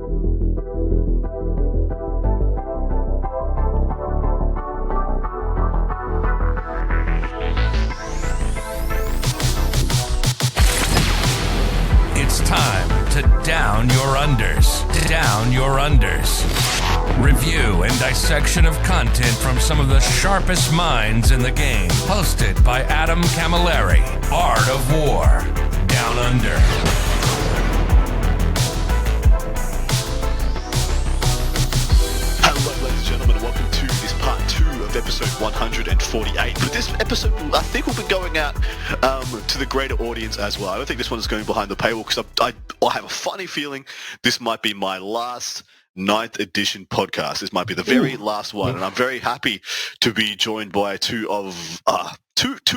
It's time to down your unders. Down your unders. Review and dissection of content from some of the sharpest minds in the game. Hosted by Adam Camilleri. Art of War. Down Under. Hello, ladies and gentlemen, and welcome to this part 2 of episode 148. But this episode, I think, will be going out to the greater audience as well. I don't think this one is going behind the paywall because I have a funny feeling this might be my last 9th edition podcast. This might be the very last one, and I'm very happy to be joined by two of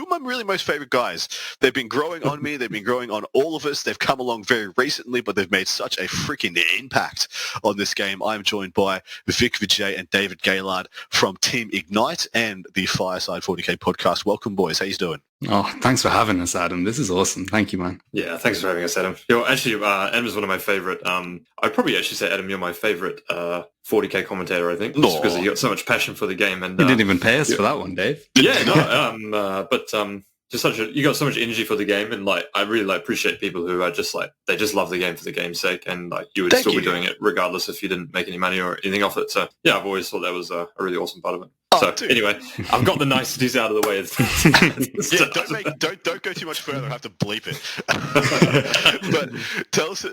my really most favorite guys. They've been growing on me. They've been growing on all of us. They've come along very recently, but they've made such a freaking impact on this game. I'm joined by Vijay and David Gaylard from Team Ignite and the Fireside 40K podcast. Welcome, boys. How you doing? Oh, thanks for having us, Adam. This is awesome. Thank you, man. Yeah, thanks for having us, Adam. Actually, Adam is one of my favorite. I'd probably actually say, Adam, you're my favorite 40K commentator, I think, just because you got so much passion for the game. And you didn't even pay us for that one, Dave. Yeah, no, but just you got so much energy for the game, and like I really appreciate people who are just like they just love the game for the game's sake, and like you would still be doing it regardless if you didn't make any money or anything off it. So yeah, I've always thought that was a really awesome part of it. Anyway, I've got the niceties out of the way. Yeah, don't go too much further. I have to bleep it. But tell us,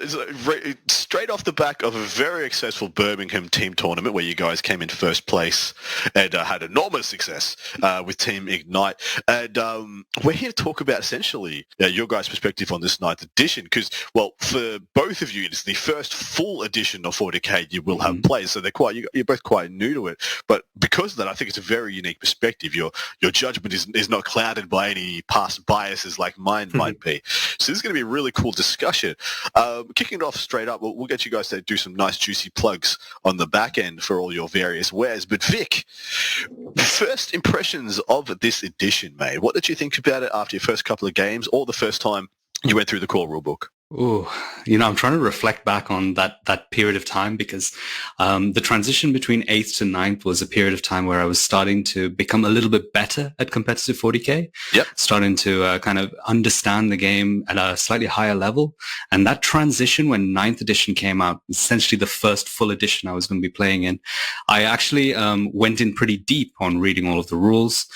straight off the back of a very successful Birmingham team tournament where you guys came in first place and had enormous success with Team Ignite. And we're here to talk about essentially your guys' perspective on this 9th edition because, well, for both of you, it's the first full edition of 40K you will have played. So you're both quite new to it. But because of that, I think it's a very unique perspective. Your judgment is not clouded by any past biases like mine might be. So this is going to be a really cool discussion. Kicking it off straight up, we'll get you guys to do some nice juicy plugs on the back end for all your various wares. But Vic, first impressions of this edition, mate. What did you think about it after your first couple of games or the first time you went through the core rulebook? Oh, I'm trying to reflect back on that period of time because the transition between 8th to 9th was a period of time where I was starting to become a little bit better at competitive 40K. Yep. Starting to kind of understand the game at a slightly higher level. And that transition when 9th edition came out, essentially the first full edition I was going to be playing in, I actually went in pretty deep on reading all of the rules.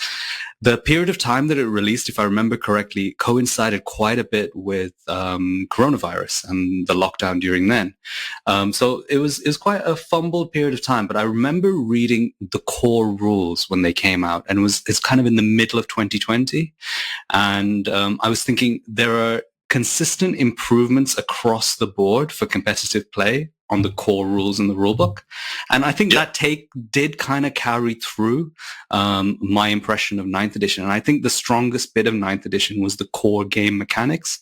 The period of time that it released, if I remember correctly, coincided quite a bit with coronavirus and the lockdown during then. So it was quite a fumbled period of time, but I remember reading the core rules when they came out, and it's kind of in the middle of 2020. And I was thinking there are consistent improvements across the board for competitive play on the core rules in the rulebook. And I think that take did kind of carry through my impression of 9th edition. And I think the strongest bit of 9th edition was the core game mechanics,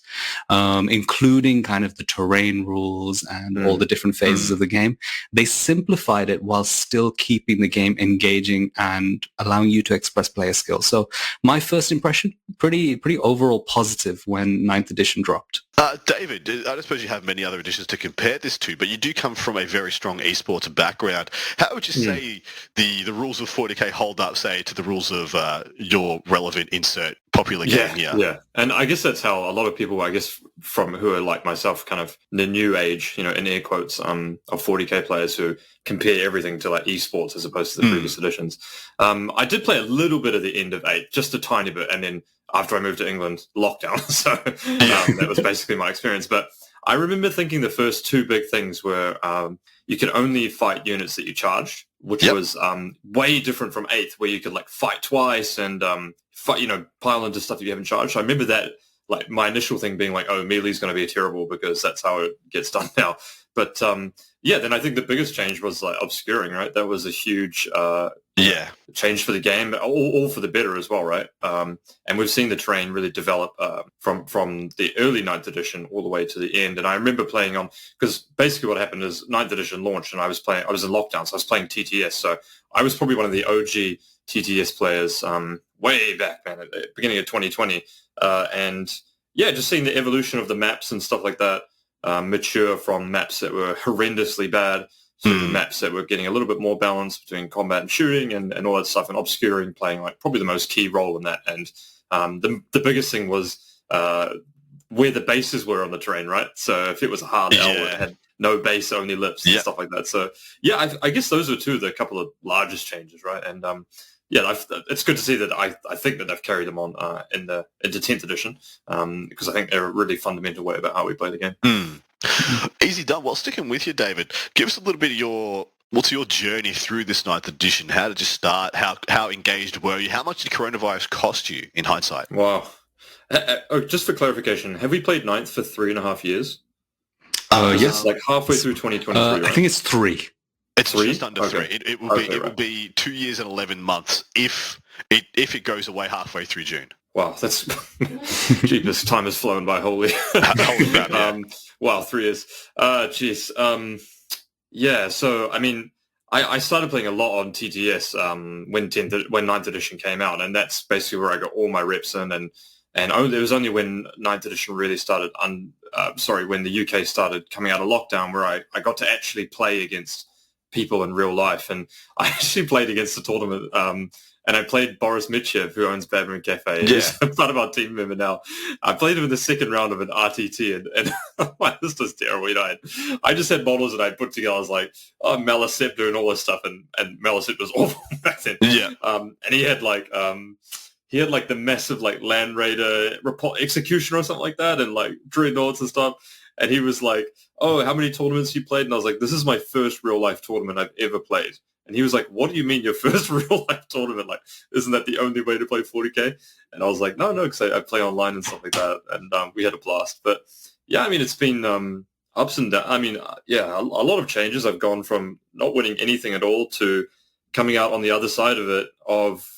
including kind of the terrain rules and all the different phases of the game. They simplified it while still keeping the game engaging and allowing you to express player skills. So my first impression, pretty overall positive when 9th edition dropped. David, I don't suppose you have many other editions to compare this to, but you do come from a very strong esports background. How would you say the rules of 40K hold up, say, to the rules of your relevant insert popular game here? Yeah, and I guess that's how a lot of people, I guess, from who are like myself, kind of the new age, in air quotes, of 40K players who compare everything to like esports as opposed to the previous editions. I did play a little bit at the end of 8, just a tiny bit, and then after I moved to England, lockdown. So that was basically my experience. But I remember thinking the first 2 big things were you could only fight units that you charged, which was way different from 8th, where you could like fight twice and fight, pile into stuff that you haven't charged. So I remember that, like my initial thing being like, oh, melee's going to be terrible because that's how it gets done now. But then I think the biggest change was like obscuring, right? That was a huge change for the game, all for the better as well, right? And we've seen the terrain really develop from the early 9th edition all the way to the end. And I remember playing on, because basically what happened is 9th edition launched and I was in lockdown, so I was playing TTS. So I was probably one of the OG TTS players way back, man, at the beginning of 2020. And just seeing the evolution of the maps and stuff like that. mature from maps that were horrendously bad to maps that were getting a little bit more balance between combat and shooting and all that stuff, and obscuring playing like probably the most key role in that. And the biggest thing was where the bases were on the terrain, right? So if it was a hard L, it had no base, only lips and stuff like that. So yeah, I guess those are two of the couple of largest changes, right? And it's good to see that I think that they've carried them on into 10th edition because I think they're a really fundamental way about how we play the game. Easy done. Well, sticking with you, David, give us a little bit of what's your journey through this 9th edition? How did you start? How engaged were you? How much did coronavirus cost you in hindsight? Wow. Just for clarification, have we played 9th for 3.5 years? Yes. Like halfway through 2023, right? I think it's 3. It's 3? just under 3. It will be 2 years and 11 months if it goes away halfway through June. Wow, that's jeepers, time has flown by. Holy crap! Wow, 3 years. Geez. Yeah. So I mean, I started playing a lot on TTS when 9th edition came out, and that's basically where I got all my reps in. And it was only when 9th edition really started. When the UK started coming out of lockdown, where I got to actually play against people in real life. And I actually played against the tournament. And I played Boris Mitchev, who owns Badminton Cafe. He's part of our team member now. I played him in the second round of an RTT, and wow, this was terrible. You know, I just had models that I put together. I was like, Malicept doing all this stuff, and Malicept was awful back then. Yeah. And he had like the massive like Land Raider Executioner or something like that, and like Dreadnoughts and stuff. And he was like, "Oh, how many tournaments you played?" And I was like, "This is my first real life tournament I've ever played." And he was like, "What do you mean your first real life tournament? Like, isn't that the only way to play 40K?" And I was like, no, because I play online and stuff like that. And we had a blast. But yeah, I mean, it's been ups and downs. I mean, a lot of changes. I've gone from not winning anything at all to coming out on the other side of it, of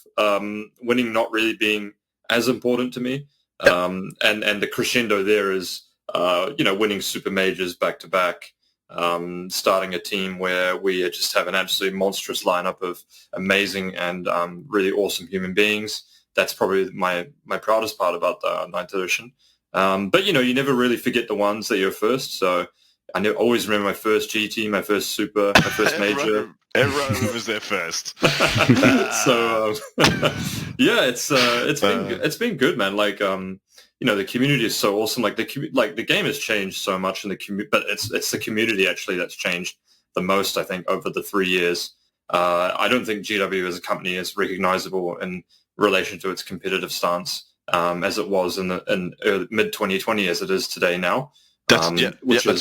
winning not really being as important to me. And the crescendo there is, winning super majors back to back. Starting a team where we just have an absolutely monstrous lineup of amazing and really awesome human beings. That's probably my proudest part about the 9th edition. But, you never really forget the ones that you're first. So I always remember my first GT, my first super, my first major. Everyone was there first. So, it's been good, man. Like, the community is so awesome. Like the game has changed so much in the but it's the community actually that's changed the most, I think, over the 3 years. I don't think GW as a company is recognizable in relation to its competitive stance as it was in mid 2020 as it is today now. That's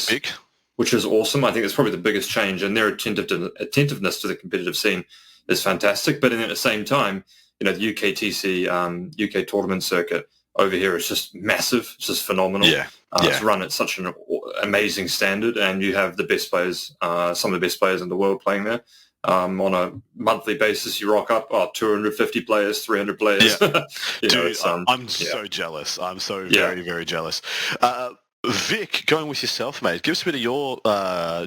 big. Which is awesome. I think it's probably the biggest change, and their attentiveness to the competitive scene is fantastic. But at the same time, the UKTC, UK tournament circuit over here is just massive. It's just phenomenal. It's run at such an amazing standard, and you have the best players, some of the best players in the world playing there. On a monthly basis, you rock up 250 players, 300 players. Dude, I'm so jealous. I'm so very, very jealous. Vic, going with yourself, mate, give us a bit of your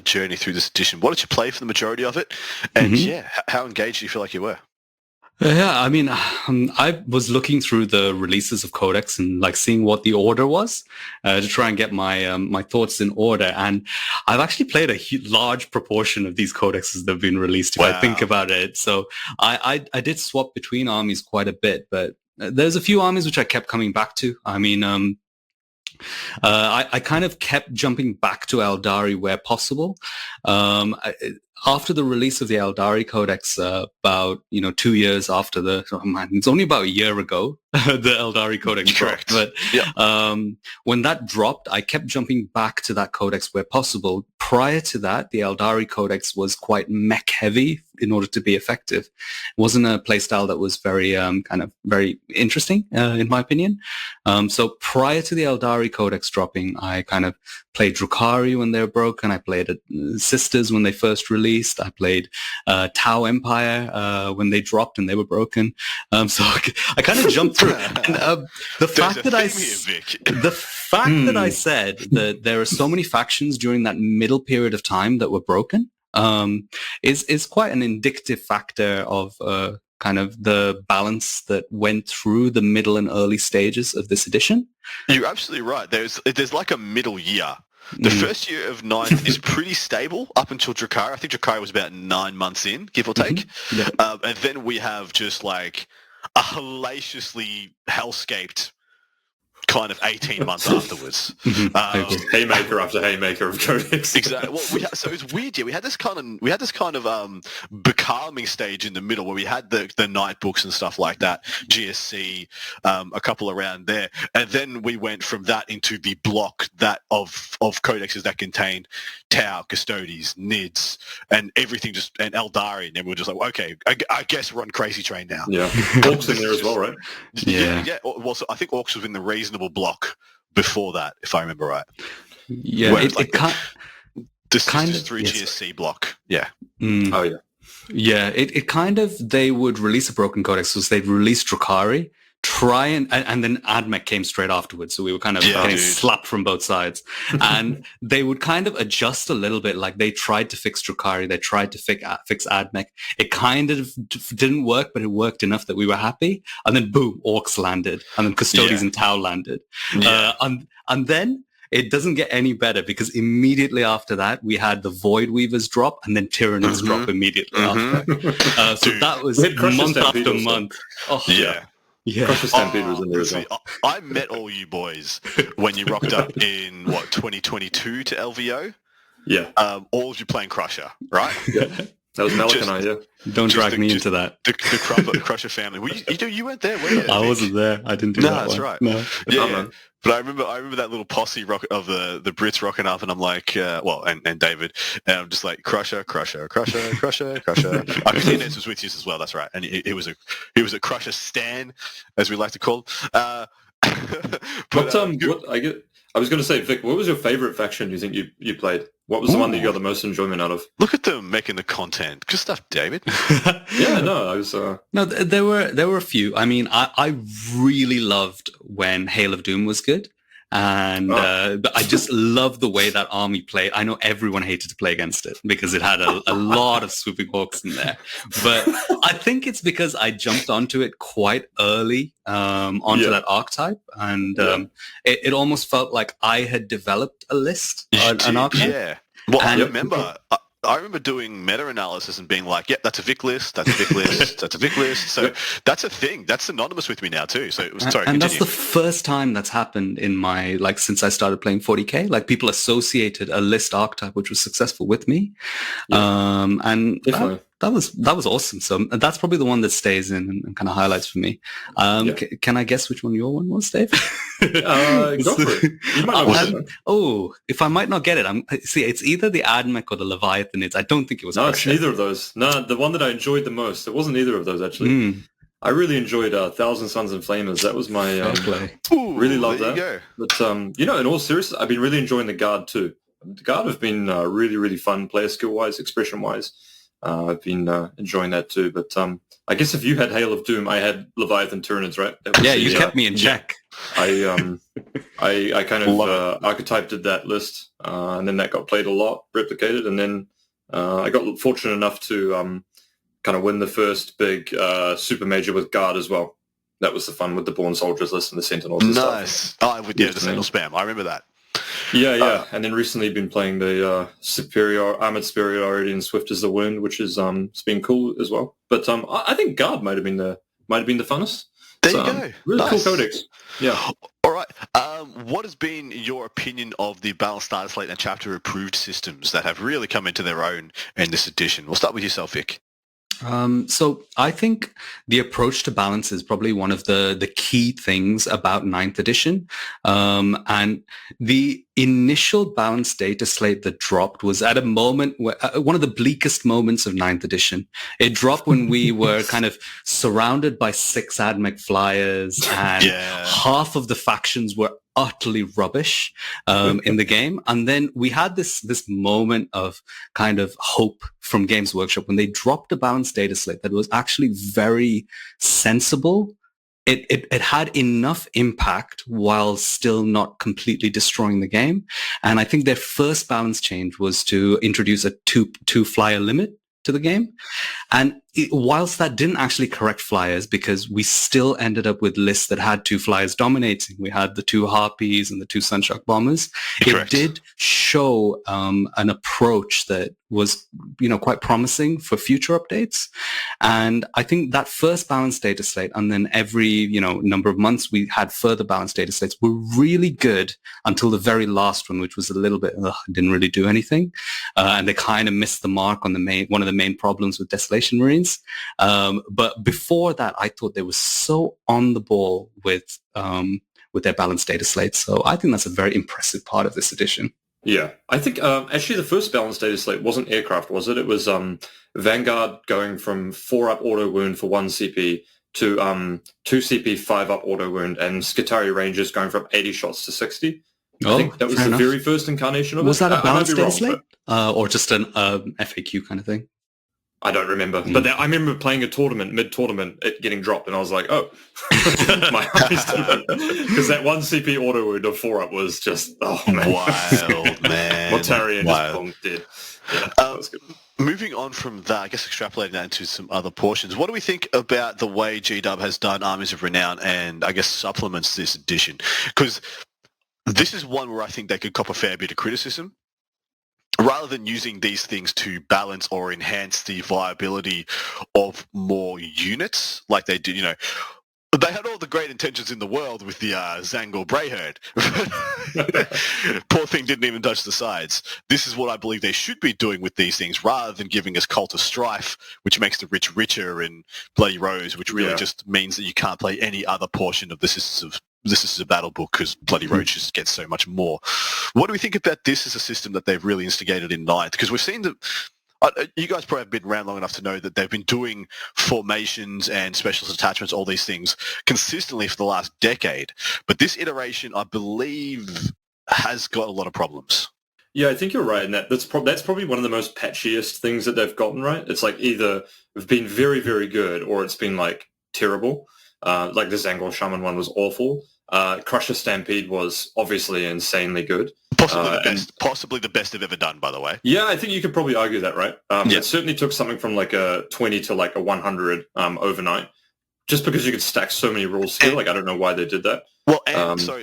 journey through this edition. What did you play for the majority of it? And how engaged do you feel like you were? Yeah, I mean, I was looking through the releases of Codex and like seeing what the order was to try and get my my thoughts in order. And I've actually played a large proportion of these Codexes that have been released, if I think about it. So I did swap between armies quite a bit, but there's a few armies which I kept coming back to. I mean, I kind of kept jumping back to Eldari where possible. After the release of the Eldari Codex, about 2 years after it's only about a year ago the Eldari Codex dropped. But when that dropped, I kept jumping back to that Codex where possible. Prior to that, the Eldari Codex was quite mech heavy in order to be effective. It wasn't a playstyle that was very very interesting in my opinion. So prior to the Eldari Codex dropping, I kind of played Drukhari when they were broken. I played Sisters when they first released. I played Tau Empire when they dropped and they were broken. So I kind of jumped through. And the fact that I said that there are so many factions during that middle period of time that were broken is quite an indicative factor of kind of the balance that went through the middle and early stages of this edition. You're absolutely right. There's like a middle year The first year of ninth is pretty stable up until Drakari. I think Drakari was about 9 months in, give or take. Yeah. And then we have just like a hellaciously hellscaped kind of 18 months afterwards. Haymaker after haymaker of codex. Exactly. Well, so it's weird. Yeah, we had this kind of becalming stage in the middle where we had the night books and stuff like that, GSC, a couple around there, and then we went from that into the block that of codexes that contained Tau, Custodes, Nids, and everything and Eldari, and we were just like, okay, I guess we're on Crazy Train now. Yeah, Orcs in there as well, right? Yeah. Well, so I think Orcs was in the reasonable block before that, if I remember right. Yeah, this is through GSC block. Yeah. Oh yeah. Yeah, it kind of, they would release a broken codex, so they'd release Drakari, try and then AdMech came straight afterwards, so we were kind of getting slapped from both sides. And they would kind of adjust a little bit, like they tried to fix Drakari, they tried to fix AdMech. It kind of didn't work, but it worked enough that we were happy. And then boom, Orcs landed, and then Custodes and Tau landed. Yeah. And then it doesn't get any better, because immediately after that, we had the Void Weavers drop and then Tyranids drop immediately after. So that was month after month. Oh, yeah. Yeah. Crusher Stampede was in there as well. I met all you boys when you rocked up in, 2022 to LVO? Yeah. All of you playing Crusher, right? Yeah. That was Malik and I, yeah. Don't drag me into that. The Crusher family. You weren't there, were you? I wasn't there. I didn't do that. No, that's right. No. Yeah. But I remember that little posse of the Brits rocking up, and I'm like, and David, and I'm just like, Crusher. I think Inez was with you as well. That's right, and he was a Crusher stan, as we like to call him. I was going to say, Vic, what was your favorite faction you think you played? What was the one that you got the most enjoyment out of? Look at them making the content. Good stuff, David. Yeah, no, I was... No, there were a few. I mean, I really loved when Hail of Doom was good. And I just love the way that army played. I know everyone hated to play against it because it had a lot of swooping hawks in there. But I think it's because I jumped onto it quite early, onto that archetype. And it almost felt like I had developed a list, an archetype. Yeah. Well, I remember doing meta-analysis and being like, yep, that's a Vic list, that's a Vic list, that's a Vic list. So that's a thing. That's synonymous with me now too. So it was, sorry, and that's the first time that's happened in my, since I started playing 40K. Like, people associated a list archetype which was successful with me. Yeah. And that was awesome. So that's probably the one that stays in and kind of highlights for me. Can I guess which one your one was, Dave? Go for it. You might not if I might not get it, it's either the AdMech or the Leviathan. I don't think it was. No, it's neither of those. No, the one that I enjoyed the most, it wasn't either of those actually. I really enjoyed Thousand Suns and Flamers. That was my really loved that. Go. But in all seriousness, I've been really enjoying the Guard too. The Guard have been really, really fun, player skill wise, expression wise. I've been enjoying that too. But I guess if you had Hail of Doom, I had Leviathan Tyranids, right? You kept me in check. I kind of archetyped that list, and then that got played a lot, replicated, and then I got fortunate enough to kind of win the first big super major with Guard as well. That was the fun with the Born Soldiers list and the Sentinels and stuff. Oh, the Sentinel spam. I remember that. Yeah. And then recently been playing the armored superiority and Swift as the Wind, which is it's been cool as well. But I think Guard might have been the funnest. There you go. Really cool codex. Yeah. All right. What has been your opinion of the Balanced Starter Slate and Chapter Approved systems that have really come into their own in this edition? We'll start with yourself, Vic. So I think the approach to balance is probably one of the key things about 9th edition. And the initial balanced data slate that dropped was at a moment where one of the bleakest moments of 9th edition. It dropped when we were kind of surrounded by 6 AdMech flyers and half of the factions were utterly rubbish in the game. And then we had this moment of kind of hope from Games Workshop when they dropped a balanced data slate that was actually very sensible. It had enough impact while still not completely destroying the game. And I think their first balance change was to introduce a two flyer limit to the game. And whilst that didn't actually correct flyers, because we still ended up with lists that had 2 flyers dominating. We had the 2 Harpies and the 2 Sunshock Bombers. Correct. It did show an approach that was, quite promising for future updates. And I think that first balanced data slate, and then every, number of months we had further balanced data slates, were really good until the very last one, which was a little bit, didn't really do anything. And they kind of missed the mark on one of the main problems with Desolation Marines. But before that, I thought they were so on the ball with their balanced data slates. So I think that's a very impressive part of this edition. Yeah, I think actually the first balanced data slate wasn't aircraft, was it? It was Vanguard going from 4-up auto wound for 1 CP to 2 CP 5-up auto wound, and Skitarii Rangers going from 80 shots to 60. I think that was the very first incarnation of it. Was that a balanced data slate? Or just an FAQ kind of thing? I don't remember. But I remember playing a tournament, mid-tournament, it getting dropped, and I was like, oh. My eyes because that 1 CP auto wound of 4-up was just, oh, man. Wild, man. Mortarian just bonked dead. Yeah, that was good. Moving on from that, I guess extrapolating that into some other portions, what do we think about the way GW has done Armies of Renown and, I guess, supplements this edition? Because this is one where I think they could cop a fair bit of criticism. Rather than using these things to balance or enhance the viability of more units, like they did, they had all the great intentions in the world with the Zangor Brayherd. Poor thing didn't even touch the sides. This is what I believe they should be doing with these things, rather than giving us Cult of Strife, which makes the rich richer, and Bloody Rose, which really just means that you can't play any other portion of the Systems of Battle book because Bloody Roach just gets so much more. What do we think about this as a system that they've really instigated in Ninth? Because we've seen that you guys probably have been around long enough to know that they've been doing formations and specialist attachments, all these things, consistently for the last decade. But this iteration, I believe, has got a lot of problems. Yeah, I think you're right in that. That's probably one of the most patchiest things that they've gotten right. It's like either it's been very, very good or it's been like terrible. Like the Zangor Shaman one was awful. Crusher Stampede was obviously insanely good. Possibly the best they've ever done, by the way. Yeah, I think you could probably argue that, right? It certainly took something from like a 20 to like a 100 overnight, just because you could stack so many rules here. Like, I don't know why they did that. Well, and so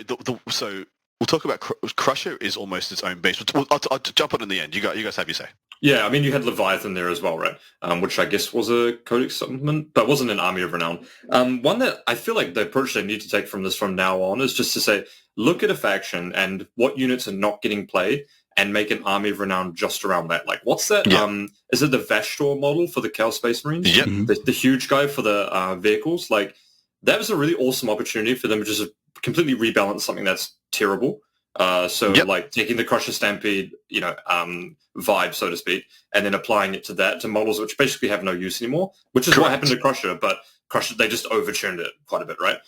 we'll talk about Crusher is almost its own beast. I'll jump on in the end. You guys have your say. Yeah, I mean, you had Leviathan there as well, right? Which I guess was a Codex supplement, but wasn't an Army of Renown. One that I feel like the approach they need to take from this from now on is just to say, look at a faction and what units are not getting played and make an Army of Renown just around that. Like, what's that? Yeah. Is it the Vashtor model for the Chaos Space Marines? Yep. The huge guy for the vehicles? Like, that was a really awesome opportunity for them to just completely rebalance something that's terrible. Like taking the Crusher Stampede, vibe, so to speak, and then applying it to models which basically have no use anymore, which is what happened to Crusher, but Crusher, they just overturned it quite a bit, right?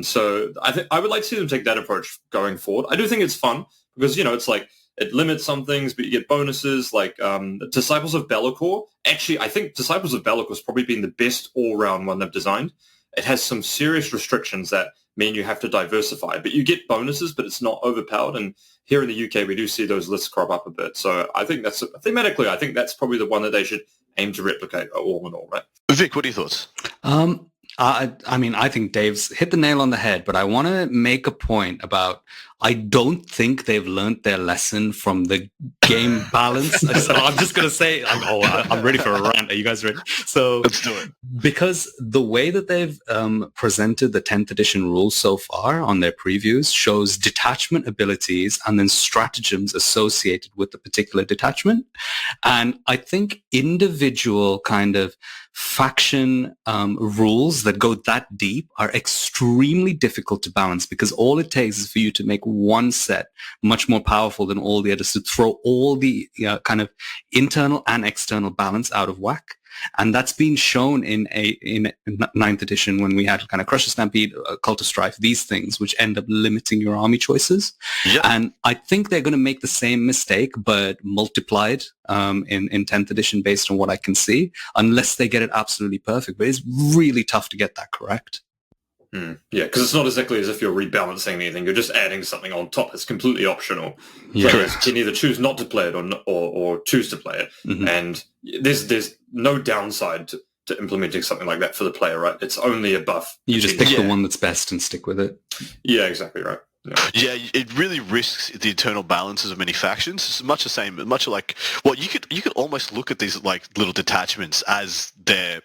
So I think I would like to see them take that approach going forward. I do think it's fun because, it's like it limits some things, but you get bonuses like Disciples of Be'lakor. Actually, I think Disciples of Be'lakor has probably been the best all-round one they've designed. It has some serious restrictions that mean you have to diversify, but you get bonuses, but it's not overpowered. And here in the UK, we do see those lists crop up a bit. So I think that's thematically, I think that's probably the one that they should aim to replicate all in all, right? Vic, what are your thoughts? I mean, I think Dave's hit the nail on the head, but I want to make a point about I don't think they've learned their lesson from the game balance. I'm just going to say, I'm ready for a rant. Are you guys ready? So let's do it. Because the way that they've presented the 10th edition rules so far on their previews shows detachment abilities and then stratagems associated with the particular detachment. And I think individual kind of faction rules that go that deep are extremely difficult to balance because all it takes is for you to make one set much more powerful than all the others to throw all the kind of internal and external balance out of whack. And that's been shown in 9th edition when we had kind of Crusher Stampede, Cult of Strife, these things, which end up limiting your army choices. Yep. And I think they're going to make the same mistake, but multiplied in 10th edition based on what I can see, unless they get it absolutely perfect. But it's really tough to get that correct. Yeah, because it's not exactly as if you're rebalancing anything. You're just adding something on top that's completely optional. Yeah. So you can either choose not to play it or choose to play it. Mm-hmm. And there's no downside to implementing something like that for the player, right? It's only a buff. You just pick the one that's best and stick with it. Yeah, exactly right. Yeah, it really risks the internal balances of many factions. It's much like, well, you could almost look at these like little detachments as their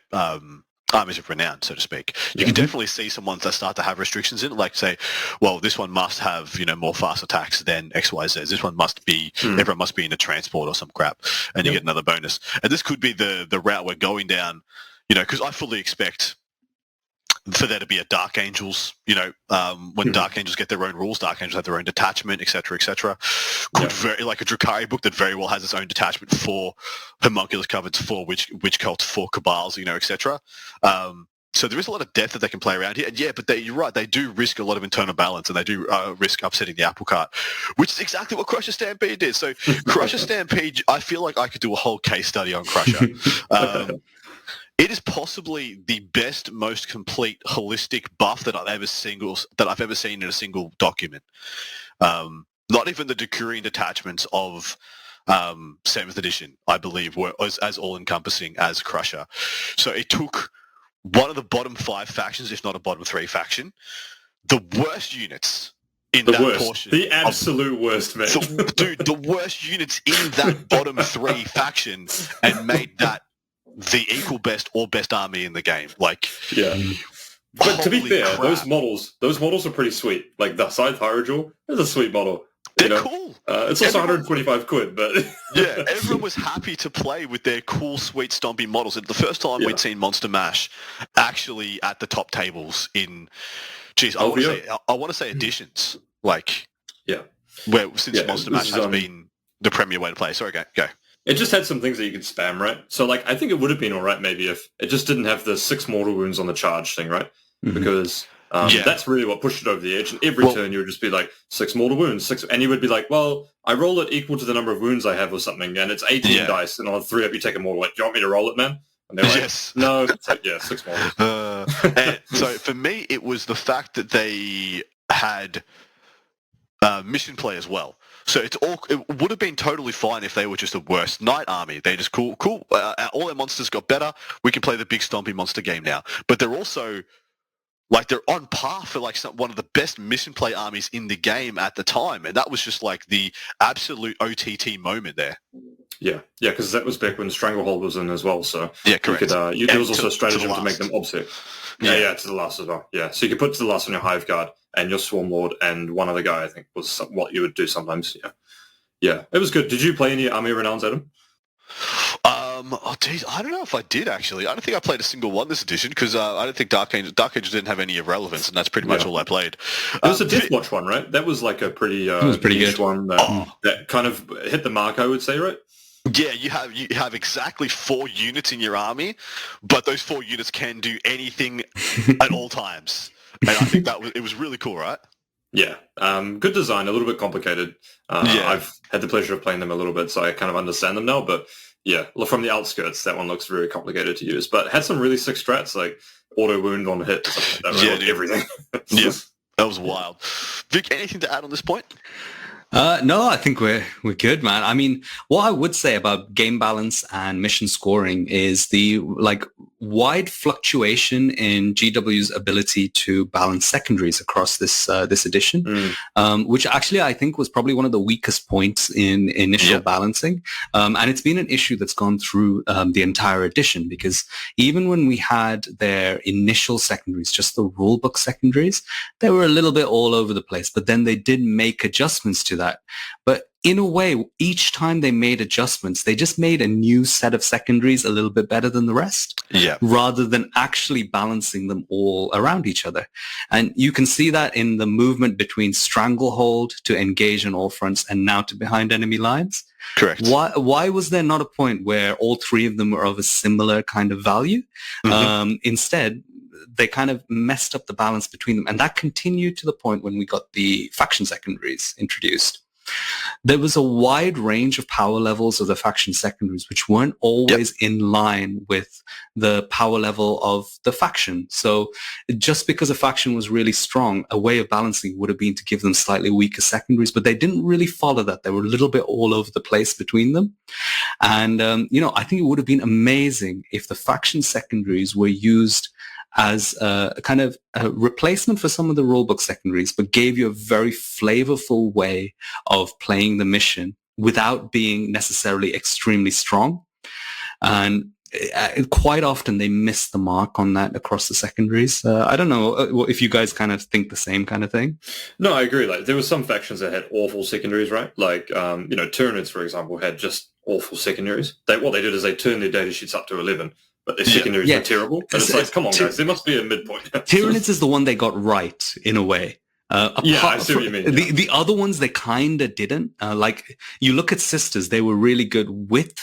armies of renown, so to speak. You can definitely see some ones that start to have restrictions in it, like say, well, this one must have, more fast attacks than XYZ. This one must be, everyone must be in a transport or some crap, and you get another bonus. And this could be the route we're going down, because I fully expect for there to be a Dark Angels, when Dark Angels get their own rules, Dark Angels have their own detachment, etc., etc. Very like a Drukhari book that very well has its own detachment for homunculus covens, for witch cults, for cabals, etc. So there is a lot of depth that they can play around here. And yeah, but you're right, they do risk a lot of internal balance, and they do risk upsetting the apple cart, which is exactly what Crusher Stampede did. So Crusher Stampede, I feel like I could do a whole case study on Crusher. It is possibly the best, most complete, holistic buff that I've ever seen in a single document. Not even the Decurion detachments of 7th edition, I believe, were as all-encompassing as Crusher. So it took one of the bottom 5 factions, if not a bottom 3 faction, the worst units in that portion. The absolute worst, man. The worst units in that bottom 3 faction, and made that the equal best or best army in the game. But to be fair, crap. those models are pretty sweet. Like the Scythe Hyrule is a sweet model. They're cool. It's also 125 quid, but yeah, everyone was happy to play with their cool, sweet, stompy models. And the first time we'd seen Monster Mash actually at the top tables in, I want to say editions. Where since Monster Mash has been the premier way to play. Sorry, go. It just had some things that you could spam, right? So, I think it would have been all right maybe if it just didn't have the 6 mortal wounds on the charge thing, right? Because that's really what pushed it over the edge. And every turn you would just be like, 6 mortal wounds, 6... And you would be like, well, I roll it equal to the number of wounds I have or something, and it's 18 dice, and on 3 up you take a mortal. Like, do you want me to roll it, man? And they're like, yes. No, 6 mortals. And so, for me, it was the fact that they had mission play as well. So it would have been totally fine if they were just a worse knight army. They're just cool. All their monsters got better. We can play the big stompy monster game now. But they're also they're on par for one of the best mission play armies in the game at the time, and that was just the absolute OTT moment there. Yeah, because that was back when Stranglehold was in as well. So yeah, correct. There was also a stratagem to make them obsec. Yeah, to the last as well. Yeah, so you could put to the last on your Hive Guard and your Swarm Lord and one other guy, I think, was what you would do sometimes. Yeah, it was good. Did you play any Army Renowns, Adam? I don't know if I did, actually. I don't think I played a single one this edition, because I don't think Dark Angels didn't have any relevance, and that's pretty much all I played. It was a Deathwatch one, right? That was a pretty it was pretty good one that kind of hit the mark, I would say, right? Yeah, you have exactly 4 units in your army, but those 4 units can do anything at all times. And I think it was really cool, right? Yeah, good design, a little bit complicated. I've had the pleasure of playing them a little bit, so I kind of understand them now. But yeah, from the outskirts, that one looks very complicated to use. But had some really sick strats, like auto wound on hit, something like that, everything. Yeah, that was wild. Vic, anything to add on this point? No, I think we're good, man. I mean, what I would say about game balance and mission scoring is the wide fluctuation in GW's ability to balance secondaries across this edition, which actually I think was probably one of the weakest points in initial balancing. And it's been an issue that's gone through the entire edition, because even when we had their initial secondaries, just the rulebook secondaries, they were a little bit all over the place, but then they did make adjustments to that. But in a way, each time they made adjustments, they just made a new set of secondaries a little bit better than the rest, rather than actually balancing them all around each other. And you can see that in the movement between Stranglehold to engage on all fronts and now to behind enemy lines. Correct. Why was there not a point where all 3 of them were of a similar kind of value? Instead, they kind of messed up the balance between them. And that continued to the point when we got the faction secondaries introduced. there was a wide range of power levels of the faction secondaries, which weren't always in line with the power level of the faction. So just because a faction was really strong, a way of balancing would have been to give them slightly weaker secondaries, but they didn't really follow that. They were a little bit all over the place between them. And, I think it would have been amazing if the faction secondaries were used as a kind of a replacement for some of the rulebook secondaries, but gave you a very flavorful way of playing the mission without being necessarily extremely strong. And quite often they miss the mark on that across the secondaries. I don't know if you guys kind of think the same kind of thing. No, I agree. Like there were some factions that had awful secondaries, right? Like, Tyranids, for example, had just awful secondaries. What they did is they turned their data sheets up to 11. But their secondaries were terrible. And it's like, come on, guys, there must be a midpoint. Tyranids is the one they got right, in a way. I see what you mean. Yeah. The other ones, they kind of didn't. Like, you look at Sisters, they were really good with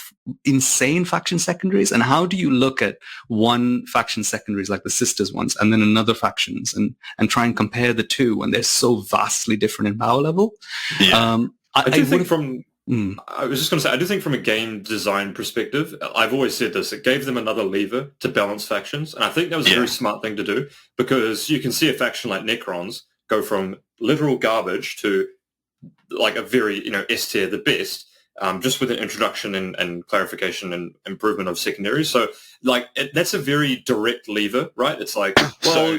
insane faction secondaries. And how do you look at one faction secondaries like the Sisters ones and then another factions and try and compare the two when they're so vastly different in power level? Yeah. I do think I was just going to say, I do think from a game design perspective, I've always said this, it gave them another lever to balance factions. And I think that was a very smart thing to do, because you can see a faction like Necrons go from literal garbage to like a very, S tier, the best, just with an introduction and clarification and improvement of secondaries. So like that's a very direct lever, right? It's like,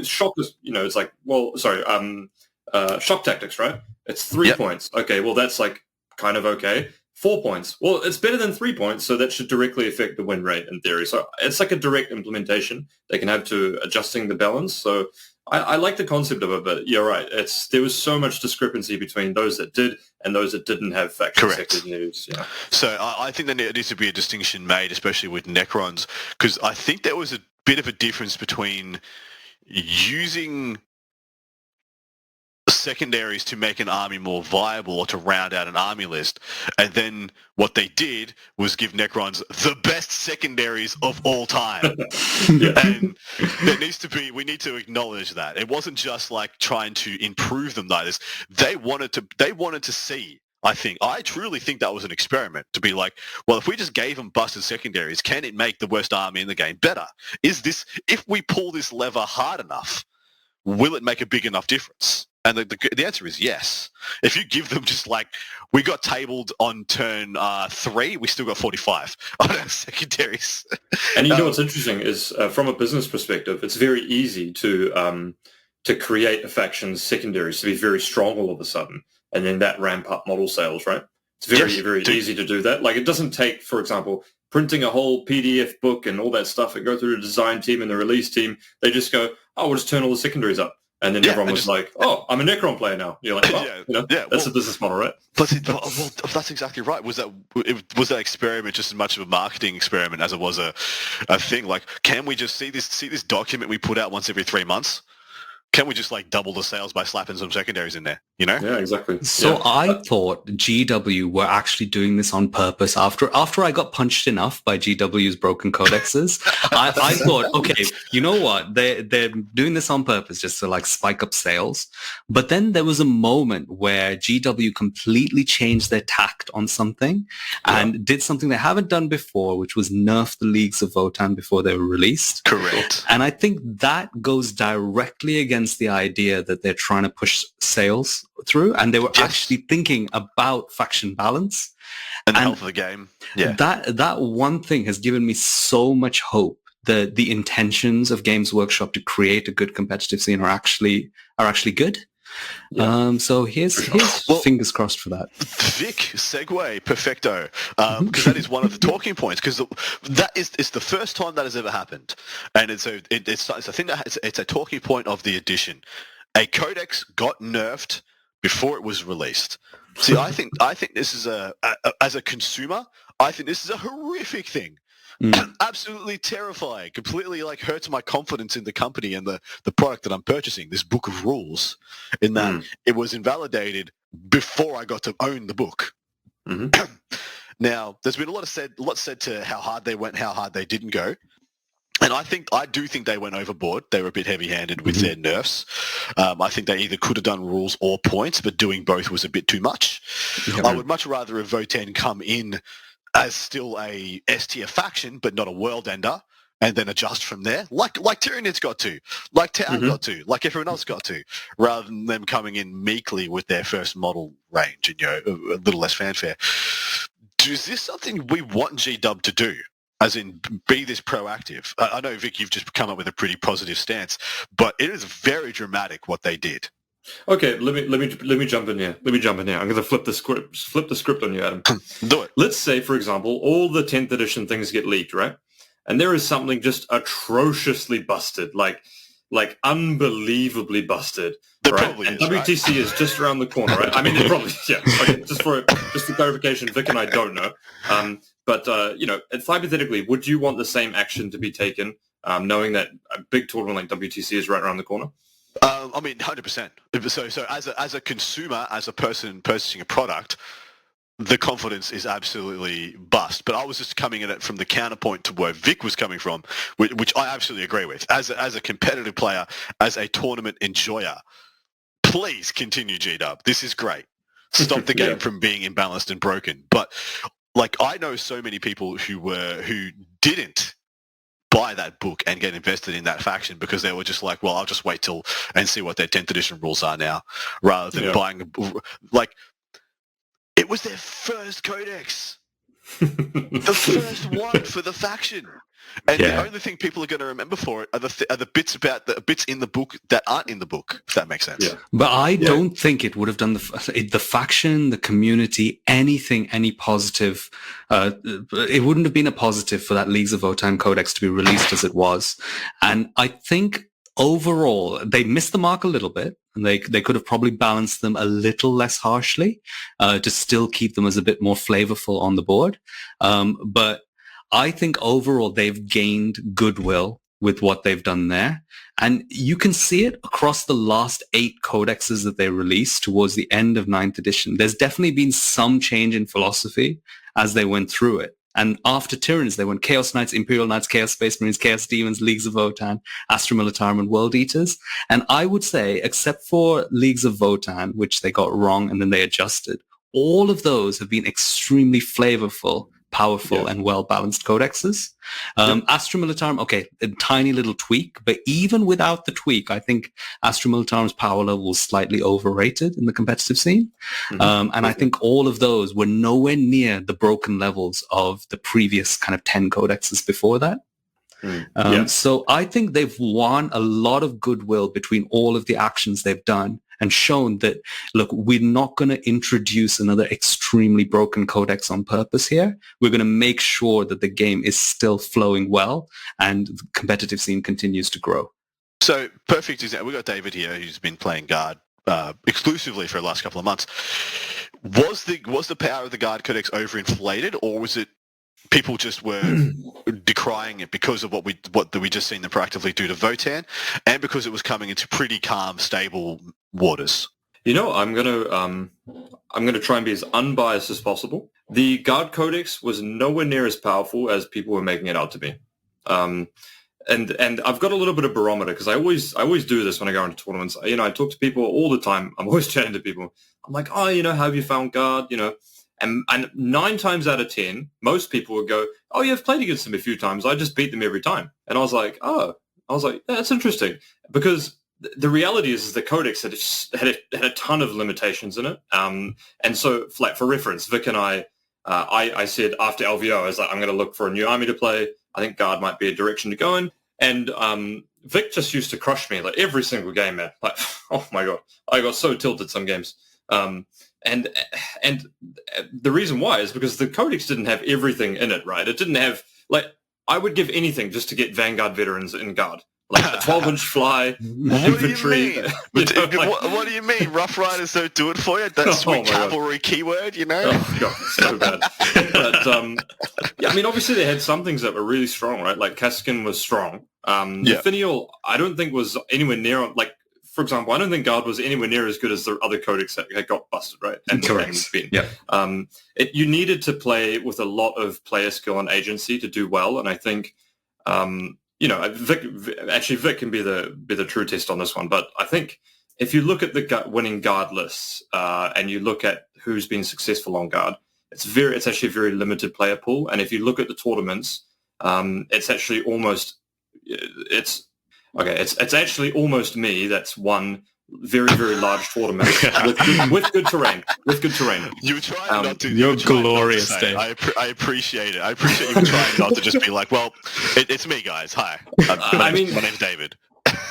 shock is, it's like, shock tactics, right? It's 3 points. Okay, well, that's like kind of okay. 4 points. Well, it's better than 3 points, so that should directly affect the win rate in theory. So it's like a direct implementation they can have to adjusting the balance. So I like the concept of it, but you're right. There was so much discrepancy between those that did and those that didn't have faction secondaries. Yeah. So I think there needs to be a distinction made, especially with Necrons, because I think there was a bit of a difference between using secondaries to make an army more viable or to round out an army list, and then what they did was give Necrons the best secondaries of all time. And we need to acknowledge that it wasn't just like trying to improve them like this. They wanted to see, I truly think that was an experiment to be like, well, if we just gave them busted secondaries, can it make the worst army in the game better? If we pull this lever hard enough, will it make a big enough difference? And the answer is yes. If you give them just like, we got tabled on turn 3, we still got 45 on our secondaries. And what's interesting is from a business perspective, it's very easy to create a faction's secondaries to be very strong all of a sudden, and then that ramp up model sales, right? It's very easy to do that. Like it doesn't take, for example, printing a whole PDF book and all that stuff and go through the design team and the release team. They just go, we'll just turn all the secondaries up. And then everyone was like, I'm a Necron player now. You're like, that's a business model, right? But that's exactly right. Was that experiment just as much of a marketing experiment as it was a thing? Like, can we just see this document we put out once every 3 months? Can we just like double the sales by slapping some secondaries in there? Yeah, exactly. So I thought GW were actually doing this on purpose. After I got punched enough by GW's broken codexes, I thought, okay, you know what? They're doing this on purpose just to like spike up sales. But then there was a moment where GW completely changed their tact on something and did something they haven't done before, which was nerf the Leagues of Votann before they were released. Correct. And I think that goes directly against the idea that they're trying to push sales through, and they were actually thinking about faction balance and the health of the game. Yeah, that one thing has given me so much hope that the intentions of Games Workshop to create a good competitive scene are actually good. Yeah. So here's fingers crossed for that. Vic, segue, perfecto, because that is one of the talking points. Because it's the first time that has ever happened, and it's a thing that it's a talking point of the edition. A codex got nerfed before it was released. See, I think this is as a consumer, I think this is a horrific thing. Absolutely terrifying. Completely like hurts my confidence in the company and the product that I'm purchasing, this book of rules, in that it was invalidated before I got to own the book. Now, there's been a lot said to how hard they went, how hard they didn't go. And I do think they went overboard. They were a bit heavy-handed with their nerfs. I think they either could have done rules or points, but doing both was a bit too much. Yeah. I would much rather have Votann come in as still a S-tier faction, but not a world ender, and then adjust from there, like Tyranids got to, like Town got to, like everyone else got to, rather than them coming in meekly with their first model range and, a little less fanfare. Is this something we want GW to do? As in, be this proactive. I know, Vic, you've just come up with a pretty positive stance, but it is very dramatic what they did. Okay, let me jump in here. I'm going to flip the script on you, Adam. Do it. Let's say, for example, all the 10th edition things get leaked, right? And there is something just atrociously busted, like unbelievably busted. There right? probably and is, WTC is just around the corner, right? I mean, it probably, yeah. Okay, just for clarification, Vic and I don't know. But hypothetically, would you want the same action to be taken, knowing that a big tournament like WTC is right around the corner? 100%. So as a consumer, as a person purchasing a product, the confidence is absolutely bust. But I was just coming at it from the counterpoint to where Vic was coming from, which I absolutely agree with. As a competitive player, as a tournament enjoyer, please continue GW. This is great. Stop the game from being imbalanced and broken. But I know so many people who didn't buy that book and get invested in that faction because they were just like, well, I'll just wait till and see what their 10th edition rules are now, rather than buying it was their first codex, the first one for the faction, and the only thing people are going to remember for it are the bits about the bits in the book that aren't in the book, if that makes sense. Yeah. But I don't think it would have done the faction, the community, any positive. It wouldn't have been a positive for that Leagues of Votann Codex to be released as it was, and I think overall they missed the mark a little bit. And they could have probably balanced them a little less harshly to still keep them as a bit more flavorful on the board. But I think overall they've gained goodwill with what they've done there. And you can see it across the last 8 codexes that they released towards the end of 9th edition. There's definitely been some change in philosophy as they went through it. And after Tyranids, they went Chaos Knights, Imperial Knights, Chaos Space Marines, Chaos Demons, Leagues of Votann, Astra Militarum, and World Eaters. And I would say, except for Leagues of Votann, which they got wrong and then they adjusted, all of those have been extremely flavorful, powerful, and well-balanced codexes. Astra Militarum, okay, a tiny little tweak, but even without the tweak, I think Astra Militarum's power level was slightly overrated in the competitive scene. And I think all of those were nowhere near the broken levels of the previous kind of 10 codexes before that. So I think they've won a lot of goodwill between all of the actions they've done and shown that, look, we're not going to introduce another extremely broken codex on purpose here. We're going to make sure that the game is still flowing well and the competitive scene continues to grow. So, perfect example. We've got David here who's been playing Guard exclusively for the last couple of months. Was the power of the Guard Codex overinflated, or was it people just were decrying it because of what we just seen them proactively do to Votann, and because it was coming into pretty calm, stable waters? I'm gonna try and be as unbiased as possible. The Guard Codex was nowhere near as powerful as people were making it out to be. And I've got a little bit of barometer because I always do this when I go into tournaments. I talk to people all the time. I'm always chatting to people. I'm like, how have you found Guard? And 9 times out of 10, most people would go, oh, yeah, I've played against them a few times. I just beat them every time. And I was like, that's interesting. Because the reality is the Codex had a ton of limitations in it. And so, for reference, Vic and I said after LVO, I was like, I'm going to look for a new army to play. I think Guard might be a direction to go in. And Vic just used to crush me every single game, man. Oh, my God. I got so tilted some games. And the reason why is because the Codex didn't have everything in it, right? It didn't have, I would give anything just to get Vanguard veterans in Guard. A 12-inch fly, infantry. What do you mean? Rough Riders don't do it for you? That sweet cavalry keyword, Oh, God, so bad. But, obviously they had some things that were really strong, right? Like Kaskin was strong. The Finial, I don't think was anywhere near, for example, I don't think Guard was anywhere near as good as the other codex that had got busted, right? And correct. You needed to play with a lot of player skill and agency to do well, and I think, Vic can be the true test on this one. But I think if you look at the winning guard lists and you look at who's been successful on guard, it's actually a very limited player pool. And if you look at the tournaments, it's actually almost me that's won very, very large tournament with good terrain. You were trying not to. You're glorious, Dave. I appreciate it. I appreciate you were trying not to just be like, well, it's me, guys. Hi. My name's David.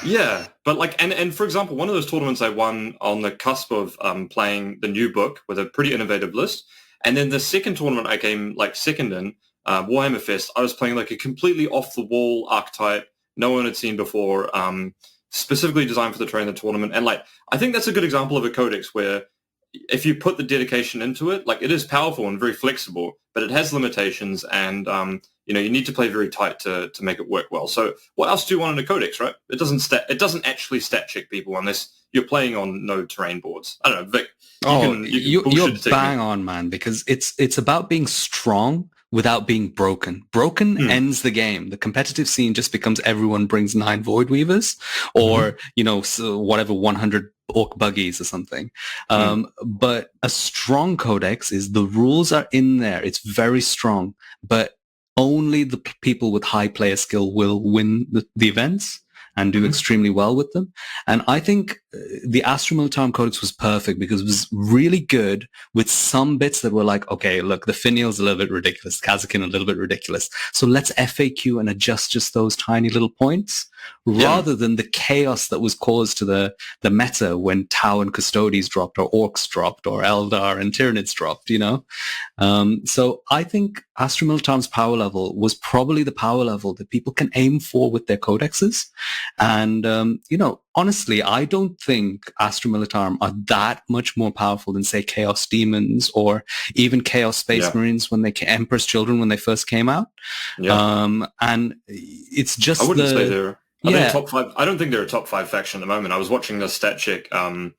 Yeah, but and for example, one of those tournaments I won on the cusp of playing the new book with a pretty innovative list. And then the second tournament I came second in, Warhammer Fest, I was playing a completely off-the-wall archetype no one had seen before, specifically designed for the terrain of the tournament. And I think that's a good example of a codex where if you put the dedication into it, it is powerful and very flexible, but it has limitations, and you need to play very tight to make it work well. So what else do you want in a codex, right? It doesn't actually stat check people unless you're playing on no terrain boards. I don't know, Vic. You're bang on, man, because it's about being strong without being broken. Broken ends the game. The competitive scene just becomes everyone brings 9 Void Weavers or, whatever, 100 Orc Buggies or something. But a strong codex is the rules are in there. It's very strong, but only the people with high player skill will win the events and do extremely well with them. And I think the Astra Militarum Codex was perfect because it was really good with some bits that were okay, look, the Finial's a little bit ridiculous, Kazakin a little bit ridiculous. So let's FAQ and adjust just those tiny little points rather than the chaos that was caused to the meta when Tau and Custodes dropped or Orcs dropped or Eldar and Tyranids dropped, So I think Astra Militarum's power level was probably the power level that people can aim for with their codexes. And, honestly, I don't think Astra Militarum are that much more powerful than, say, Chaos Demons or even Chaos Space Marines when Emperor's Children when they first came out. Yeah. And it's just I wouldn't say they're... I think top 5. I don't think they're a top 5 faction at the moment. I was watching the stat check 9th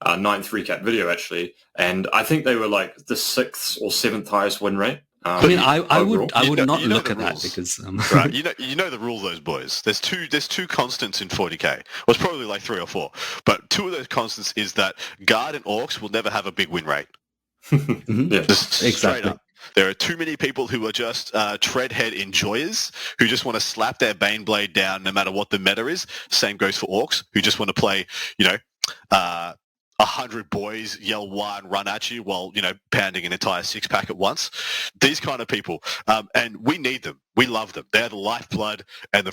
recap video actually, and I think they were the 6th or 7th highest win rate. I would not look at that because right. You know the rule of those boys. There's two constants in 40k. Well, it's probably 3 or 4, but 2 of those constants is that Guard and Orcs will never have a big win rate. Just straight up. There are too many people who are just treadhead enjoyers who just want to slap their Baneblade down no matter what the meta is. Same goes for Orcs who just want to play, 100 boys yell one, run at you while, pounding an entire 6-pack at once. These kind of people. And we need them. We love them. They're the lifeblood and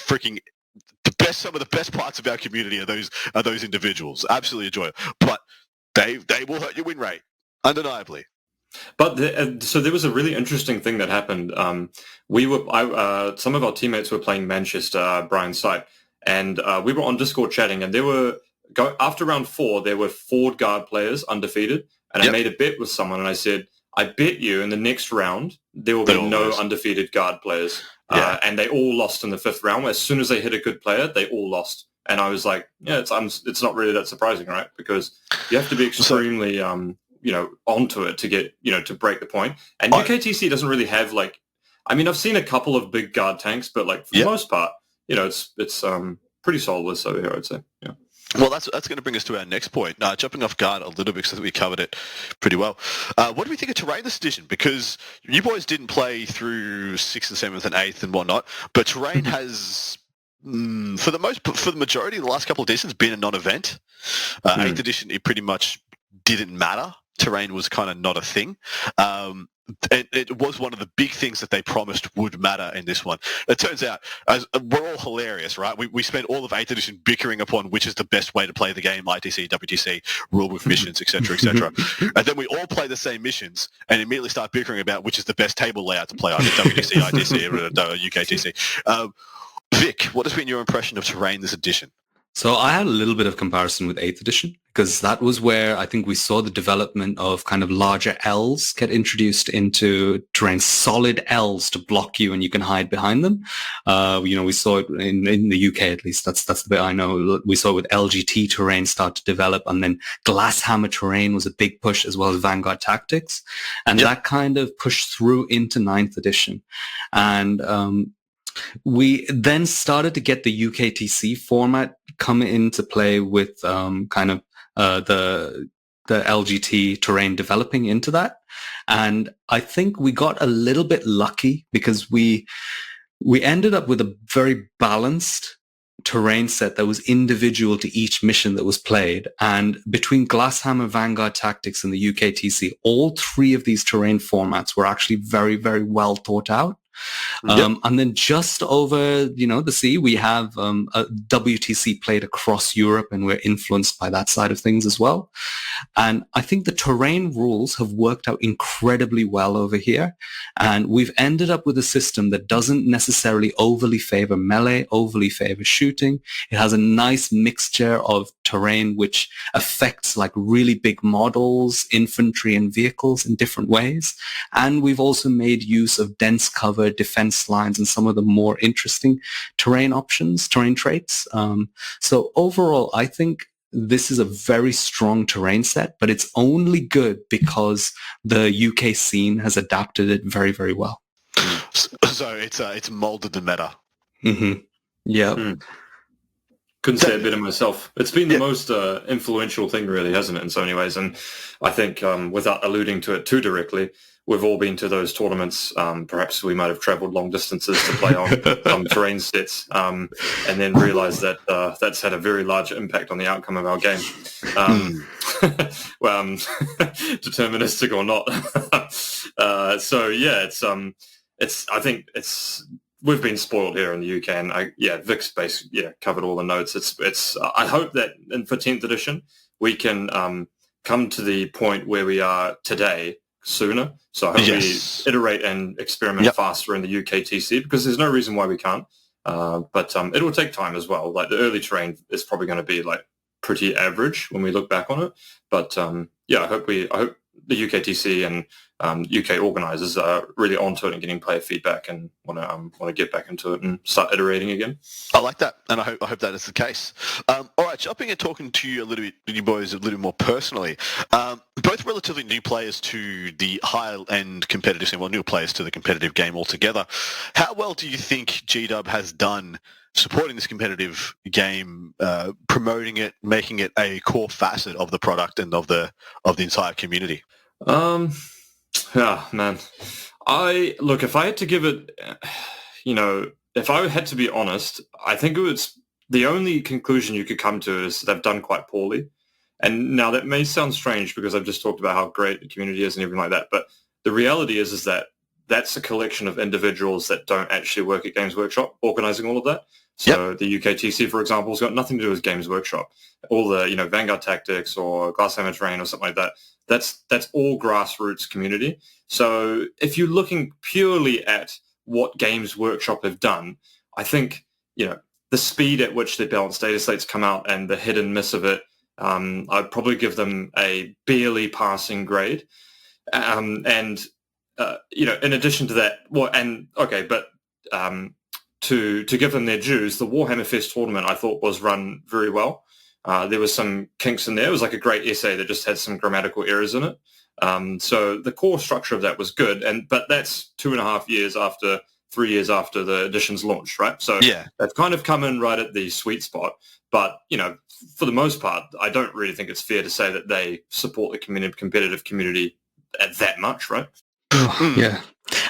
some of the best parts of our community are those individuals. Absolutely enjoy it. But they will hurt your win rate, undeniably. But so there was a really interesting thing that happened. Some of our teammates were playing Manchester, Brian's side, and we were on Discord chatting, and after round 4, there were 4 guard players undefeated, and I made a bet with someone, and I said, I bet you in the next round there will be no undefeated guard players, and they all lost in the 5th round. As soon as they hit a good player, they all lost, and I was like, it's not really that surprising, right? Because you have to be extremely onto it to get, to break the point. And UKTC doesn't really have I've seen a couple of big guard tanks, but for the most part, it's pretty solid over here, I'd say. Yeah. Well, that's going to bring us to our next point. Jumping off guard a little bit because we covered it pretty well. What do we think of terrain this edition? Because you boys didn't play through 6th and 7th and 8th and whatnot, but terrain has, for the majority of the last couple of editions, been a non-event. 8th edition, it pretty much didn't matter. Terrain was kind of not a thing. It was one of the big things that they promised would matter in this one. It turns out, we're all hilarious, right? We spent all of 8th edition bickering upon which is the best way to play the game, ITC, WTC, rule with missions, etc., etc. And then we all play the same missions and immediately start bickering about which is the best table layout to play on WTC, ITC, or UKTC. Vic, what has been your impression of terrain this edition? So I had a little bit of comparison with 8th edition because that was where I think we saw the development of kind of larger L's get introduced into terrain, solid L's to block you and you can hide behind them. We saw it in the UK, at least. That's the bit I know. We saw it with LGT terrain start to develop, and then Glasshammer terrain was a big push, as well as Vanguard Tactics. And that kind of pushed through into 9th edition. And we then started to get the UKTC format come into play with the LGT terrain developing into that. And I think we got a little bit lucky because we ended up with a very balanced terrain set that was individual to each mission that was played. And between Glasshammer, Vanguard Tactics, and the UKTC, all three of these terrain formats were actually very, very well thought out. And then just over, the sea, we have a WTC played across Europe, and we're influenced by that side of things as well. And I think the terrain rules have worked out incredibly well over here. And we've ended up with a system that doesn't necessarily overly favor melee, overly favor shooting. It has a nice mixture of terrain which affects like really big models, infantry and vehicles in different ways. And we've also made use of dense cover, defense lines, and some of the more interesting terrain options, terrain traits. So overall, I think this is a very strong terrain set, but it's only good because the UK scene has adapted it very, very well. So it's molded the meta. Mm-hmm. Yeah. Couldn't say it better myself. It's been the most influential thing, really, hasn't it, in so many ways? And I think, without alluding to it too directly, we've all been to those tournaments. Perhaps we might have travelled long distances to play on terrain sets, and then realised that that's had a very large impact on the outcome of our game. Deterministic or not. So yeah, I think we've been spoiled here in the UK, and Vic's covered all the notes. I hope that for 10th edition we can come to the point where we are today sooner. So I hope we iterate and experiment faster in the UKTC, because there's no reason why we can't. But it will take time as well. Like the early terrain is probably going to be like pretty average when we look back on it. But I hope the UKTC and UK organisers are really onto it and getting player feedback and want to get back into it and start iterating again. I like that, and I hope that is the case. All right, jumping and talking to you you boys a little more personally. Both relatively new players to the high-end competitive scene, well, new players to the competitive game altogether. How well do you think GW has done supporting this competitive game, promoting it, making it a core facet of the product and of the entire community? Yeah, man. If I had to give it, if I had to be honest, I think it was the only conclusion you could come to is they've done quite poorly. And now that may sound strange because I've just talked about how great the community is and everything like that. But the reality is that that's a collection of individuals that don't actually work at Games Workshop organizing all of that. So the UKTC, for example, has got nothing to do with Games Workshop. All the, Vanguard Tactics or Glasshammer Terrain or something like that, that's all grassroots community. So if you're looking purely at what Games Workshop have done, I think, the speed at which the balanced data slates come out and the hit and miss of it, I'd probably give them a barely passing grade. In addition to that, to give them their dues, the Warhammer Fest tournament I thought was run very well. There was some kinks in there. It was like a great essay that just had some grammatical errors in it. So the core structure of that was good, but that's 2.5 years after, 3 years after the edition's launched, right? So they've kind of come in right at the sweet spot. But, for the most part, I don't really think it's fair to say that they support the competitive community that much, right? Yeah.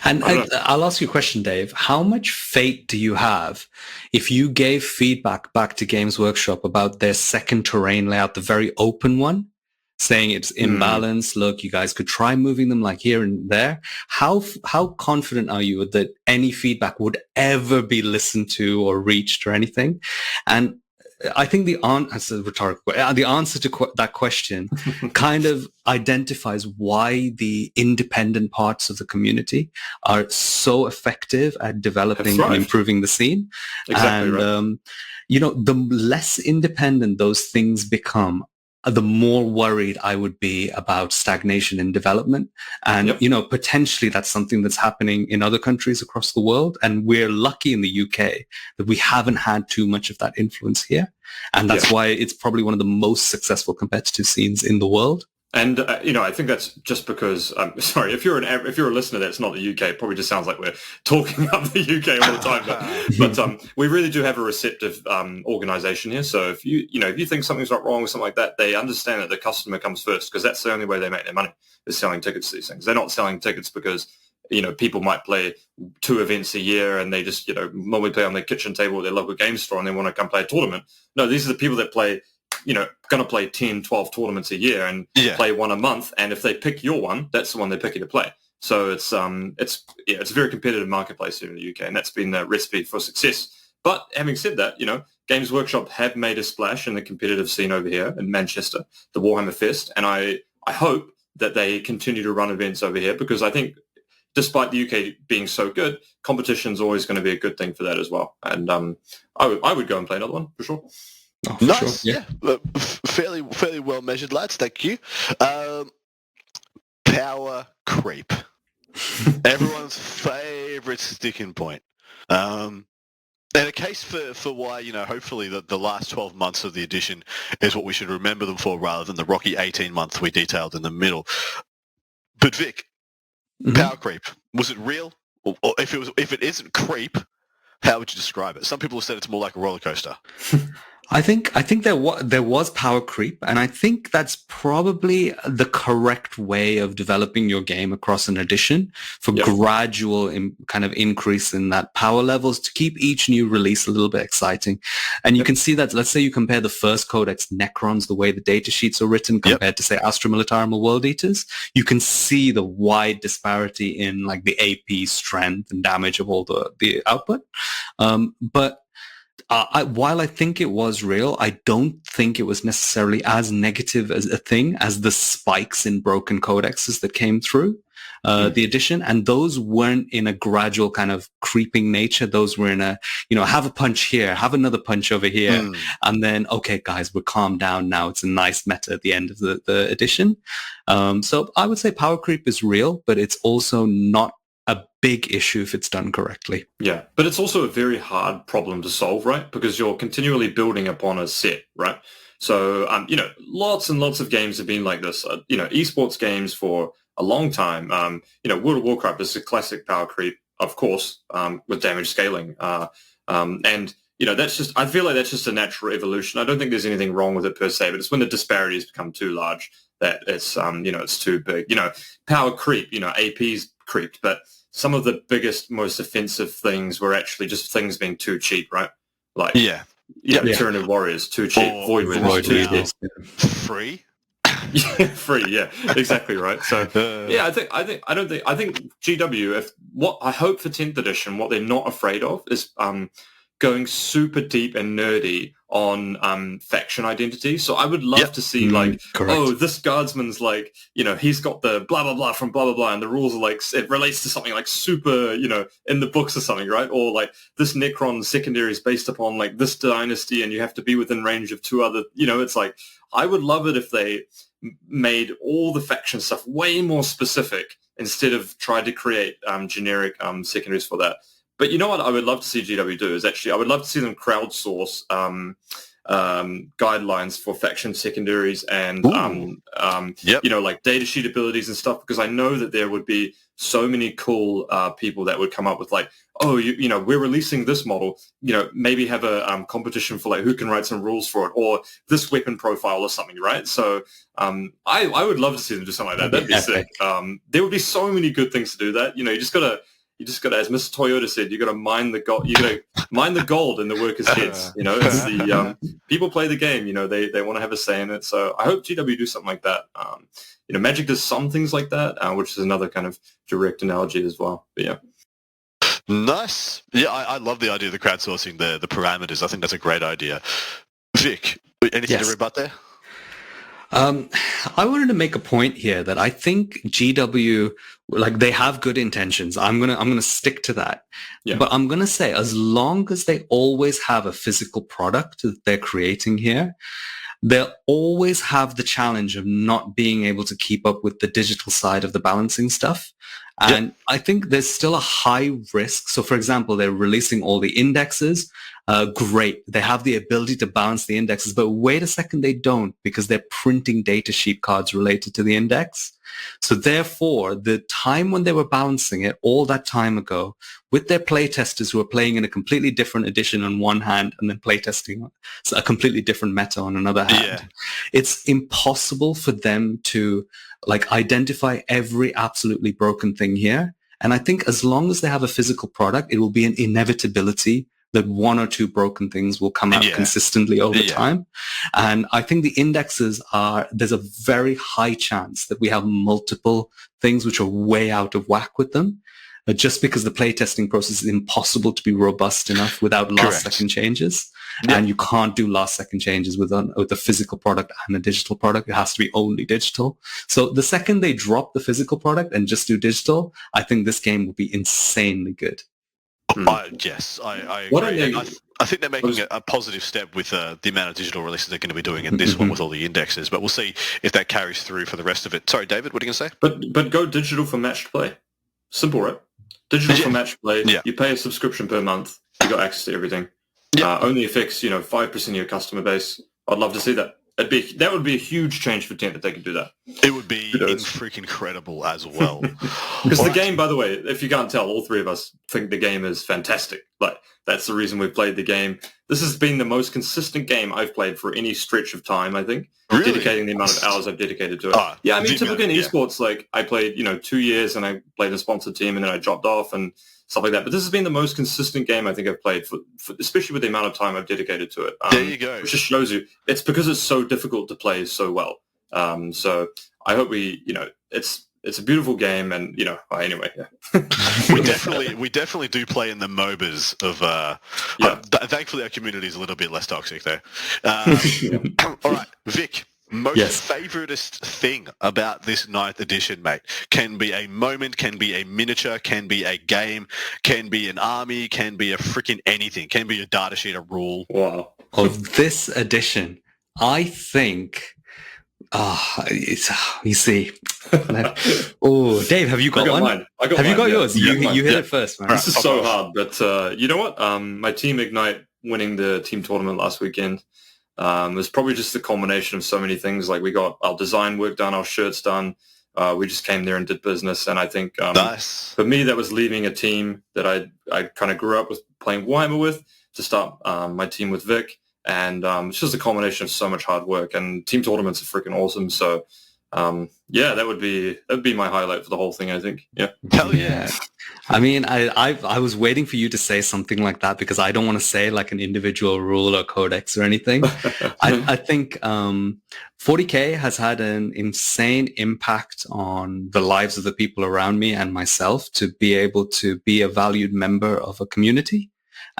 And I'll ask you a question, Dave. How much faith do you have if you gave feedback back to Games Workshop about their second terrain layout, the very open one, saying it's imbalanced? Look, you guys could try moving them like here and there. How confident are you that any feedback would ever be listened to or reached or anything? And I think the answer to that question kind of identifies why the independent parts of the community are so effective at developing and improving the scene. Exactly, and, the less independent those things become, the more worried I would be about stagnation in development. And, potentially that's something that's happening in other countries across the world. And we're lucky in the UK that we haven't had too much of that influence here. And that's why it's probably one of the most successful competitive scenes in the world. And I think that's just because. Sorry, if you're a listener that's not the UK, it probably just sounds like we're talking up the UK all the time. But we really do have a receptive organisation here. So if you think something's not wrong or something like that, they understand that the customer comes first, because that's the only way they make their money, is selling tickets to these things. They're not selling tickets because people might play 2 events a year and they just normally play on their kitchen table at their local game store and they want to come play a tournament. No, these are the people that play. Going to play 10, 12 tournaments a year and play one a month. And if they pick your one, that's the one they pick you to play. So it's a very competitive marketplace here in the UK, and that's been the recipe for success. But having said that, Games Workshop have made a splash in the competitive scene over here in Manchester, the Warhammer Fest. And I hope that they continue to run events over here, because I think despite the UK being so good, competition is always going to be a good thing for that as well. And I would go and play another one for sure. Oh, nice, sure. yeah. Fairly well measured, lads. Thank you. Power creep, everyone's favourite sticking point, and a case for why hopefully the last 12 months of the edition is what we should remember them for, rather than the rocky 18 months we detailed in the middle. But Vic, power creep, was it real, or if it isn't creep, how would you describe it? Some people have said it's more like a roller coaster. I think there was power creep, and I think that's probably the correct way of developing your game across an edition, for gradual kind of increase in that power levels to keep each new release a little bit exciting. And you can see that, let's say you compare the first Codex Necrons, the way the data sheets are written, compared to, say, Astra Militarum or World Eaters, you can see the wide disparity in like the AP strength and damage of all the output. But while I think it was real, I don't think it was necessarily as negative as a thing as the spikes in broken codexes that came through the edition. And those weren't in a gradual kind of creeping nature. Those were in a, have a punch here, have another punch over here. And then, okay, guys, we're calmed down now. It's a nice meta at the end of the edition. So I would say power creep is real, but it's also not a big issue if it's done correctly. Yeah, but it's also a very hard problem to solve, right? Because you're continually building upon a set, right? So, lots and lots of games have been like this. Esports games for a long time. World of Warcraft is a classic power creep, of course, with damage scaling. And that's just, I feel like that's just a natural evolution. I don't think there's anything wrong with it per se, but it's when the disparities become too large that it's, it's too big. Power creep, AP's creeped, but some of the biggest, most offensive things were actually just things being too cheap, right? Like, Tyranid Warriors, too cheap. Void Riders, too cheap. Free? Free, yeah, exactly right. So, I think GW, what I hope for 10th edition, what they're not afraid of is going super deep and nerdy on faction identity. So I would love to see correct. This guardsman's like, he's got the blah, blah, blah from blah, blah, blah. And the rules are like, it relates to something like super, in the books or something, right? Or like this Necron secondary is based upon like this dynasty and you have to be within range of 2 other, it's like, I would love it if they made all the faction stuff way more specific instead of trying to create generic secondaries for that. But you know what I would love to see GW do is actually, I would love to see them crowdsource guidelines for faction secondaries and, like data sheet abilities and stuff, because I know that there would be so many cool people that would come up with like, we're releasing this model, maybe have a competition for like who can write some rules for it, or this weapon profile or something, right? So I would love to see them do something like that. That'd be sick. There would be so many good things to do that. You just got to, as Mr. Toyota said, you got to mine the gold. You got to mine the gold in the workers' heads. It's the people play the game. They want to have a say in it. So I hope GW do something like that. Magic does some things like that, which is another kind of direct analogy as well. But yeah. Nice. Yeah, I love the idea of the crowdsourcing the parameters. I think that's a great idea. Vic, anything to rebut there? I wanted to make a point here that I think GW, they have good intentions. I'm gonna stick to that. Yeah. But I'm gonna say, as long as they always have a physical product that they're creating here, they'll always have the challenge of not being able to keep up with the digital side of the balancing stuff. And I think there's still a high risk. So for example, they're releasing all the indexes. Great. They have the ability to balance the indexes, but wait a second, they don't, because they're printing data sheet cards related to the index. So therefore, the time when they were balancing it all that time ago with their playtesters who are playing in a completely different edition on one hand and then playtesting a completely different meta on another hand, it's impossible for them to like identify every absolutely broken thing here. And I think as long as they have a physical product, it will be an inevitability that one or two broken things will come out consistently over time. And I think the indexes there's a very high chance that we have multiple things which are way out of whack with them, just because the playtesting process is impossible to be robust enough without last-second changes. And you can't do last-second changes with a physical product and a digital product. It has to be only digital. So the second they drop the physical product and just do digital, I think this game will be insanely good. Yes, I agree. I think they're making a positive step with the amount of digital releases they're going to be doing in this one with all the indexes, but we'll see if that carries through for the rest of it. Sorry, David, what are you going to say? But go digital for matched play. Simple, right? Digital for matched play. Yeah. You pay a subscription per month. You got access to everything. Only affects 5% of your customer base. I'd love to see that. That would be a huge change for Tent if they could do that. It would be freaking incredible as well. Because the game, by the way, if you can't tell, all three of us think the game is fantastic. Like, that's the reason we've played the game. This has been the most consistent game I've played for any stretch of time, I think. Really? Dedicating the amount of hours I've dedicated to it. Yeah, I mean, typically in esports, like, I played, 2 years and I played a sponsored team and then I dropped off and stuff like that. But this has been the most consistent game I think I've played, for especially with the amount of time I've dedicated to it. There you go. Which just shows you, it's because it's so difficult to play so well. So I hope it's a beautiful game, and anyway, we definitely do play in the MOBAs of. Thankfully, our community is a little bit less toxic there. All right, Vic. Most favoritist thing about this 9th edition, mate, can be a moment, can be a miniature, can be a game, can be an army, can be a freaking anything, can be a data sheet, a rule. Wow. Of this edition, I think. You see. Oh, Dave, have you got one? Mine. Have you got yours? You hit it first, man. This is so hard, but you know what? My team Ignite winning the team tournament last weekend was probably just a culmination of so many things. Like, we got our design work done, our shirts done. We just came there and did business, and I think for me that was leaving a team that I kind of grew up with playing Warhammer with to start my team with Vic. And it's just a culmination of so much hard work, and team tournaments are freaking awesome. So, that would be my highlight for the whole thing, I think. Yeah. Hell yeah. I mean, I was waiting for you to say something like that, because I don't want to say like an individual rule or codex or anything. I think 40K has had an insane impact on the lives of the people around me and myself to be able to be a valued member of a community.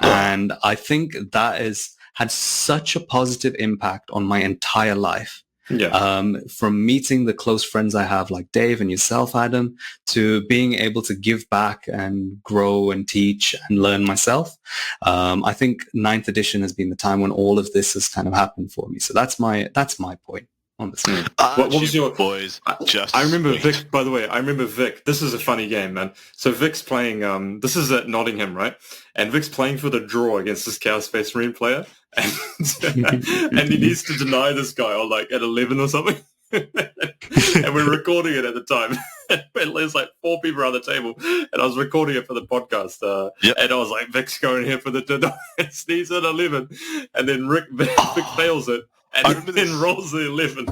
And I think that had such a positive impact on my entire life. From meeting the close friends I have, like Dave and yourself, Adam, to being able to give back and grow and teach and learn myself. I think 9th edition has been the time when all of this has kind of happened for me. So that's my point on this. What was your boys? I remember Vic. By the way, I remember Vic. This is a funny game, man. So Vic's playing. This is at Nottingham, right? And Vic's playing for the draw against this Chaos Space Marine player, and he needs to deny this guy on like at 11 or something. And we're recording it at the time. And there's like 4 people around the table, and I was recording it for the podcast. And I was like, Vic's going here for the deny. He's at 11, and then Vic fails it. And then rolls the 11.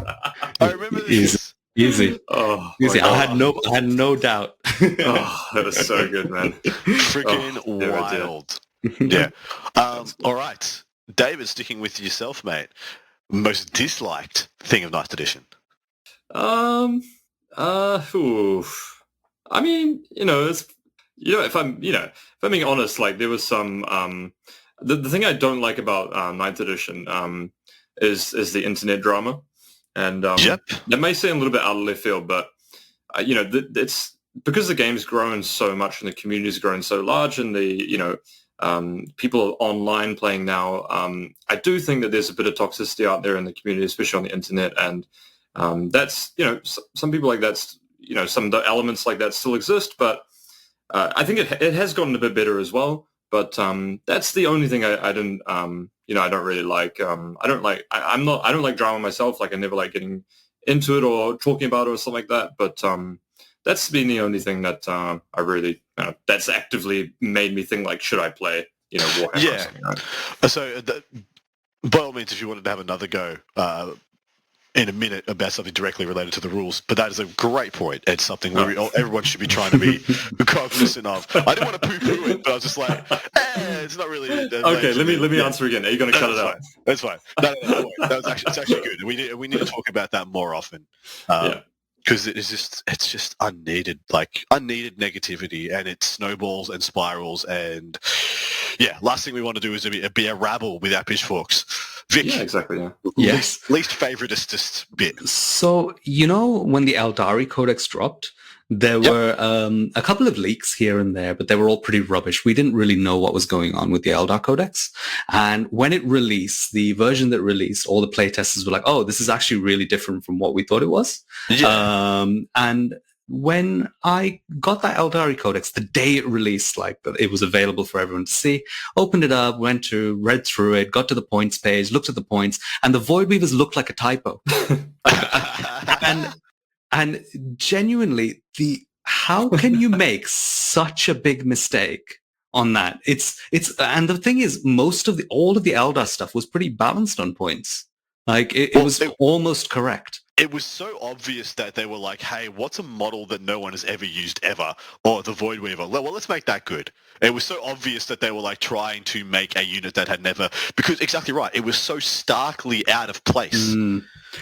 I remember this. Easy. Easy. I had no doubt. That was so good, man. Freaking wild. Yeah. All right. David, sticking with yourself, mate. Most disliked thing of 9th edition? I mean, it's, if I'm being honest, like, there was some, the thing I don't like about 9th edition, is the internet drama, and that may seem a little bit out of left field, but it's because the game's grown so much and the community's grown so large, and the people online playing now. I do think that there's a bit of toxicity out there in the community, especially on the internet, and that's, some people like that's, some of the elements like that still exist, but I think it has gotten a bit better as well. But that's the only thing I didn't, I don't really like. I don't like drama myself. Like, I never like getting into it or talking about it or something like that. But that's been the only thing that I really, that's actively made me think, like, should I play, Warhammer? Yeah. Or something, right? So, by all means, if you wanted to have another go in a minute about something directly related to the rules, but that is a great point. It's something everyone should be trying to be cognizant of. I didn't want to poo-poo it, but I was just like, it's not really. Okay, let me answer again. Are you going to cut it out? That's fine. No, it's actually good. We need to talk about that more often. Because it's just unneeded negativity, and it snowballs and spirals, and last thing we want to do is be a rabble with our pitchforks. Vic, yeah, exactly. Yeah. Yes. Least favoritist bit. So, when the Eldari Codex dropped, there were a couple of leaks here and there, but they were all pretty rubbish. We didn't really know what was going on with the Eldar Codex. And when it released, the version that released, all the playtesters were like, oh, this is actually really different from what we thought it was. Yeah. And when I got that Eldari Codex, the day it released, like it was available for everyone to see, opened it up, read through it, got to the points page, looked at the points, and the Void Weavers looked like a typo. And genuinely, how can you make such a big mistake on that? And the thing is, all of the Eldar stuff was pretty balanced on points. Like it was almost correct. It was so obvious that they were like, hey, what's a model that no one has ever used ever? Or the Void Weaver. Well, let's make that good. It was so obvious that they were like trying to make a unit that had never, because exactly right. It was so starkly out of place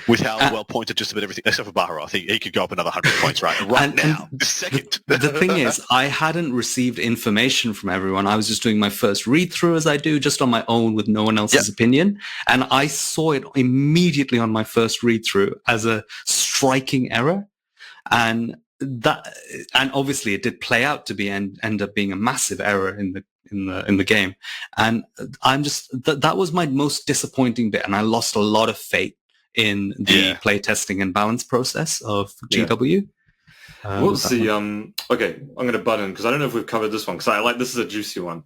with how well pointed just about everything, except for Baharoth. He could go up another 100 points now. The second. The thing is, I hadn't received information from everyone. I was just doing my first read through, as I do, just on my own with no one else's opinion. And I saw it immediately on my first read through as a striking error. And obviously it did play out to end up being a massive error in the game. And I'm just, that was my most disappointing bit. And I lost a lot of faith in the playtesting and balance process of GW. What's the okay, I'm going to butt in because I don't know if we've covered this one, because this is a juicy one.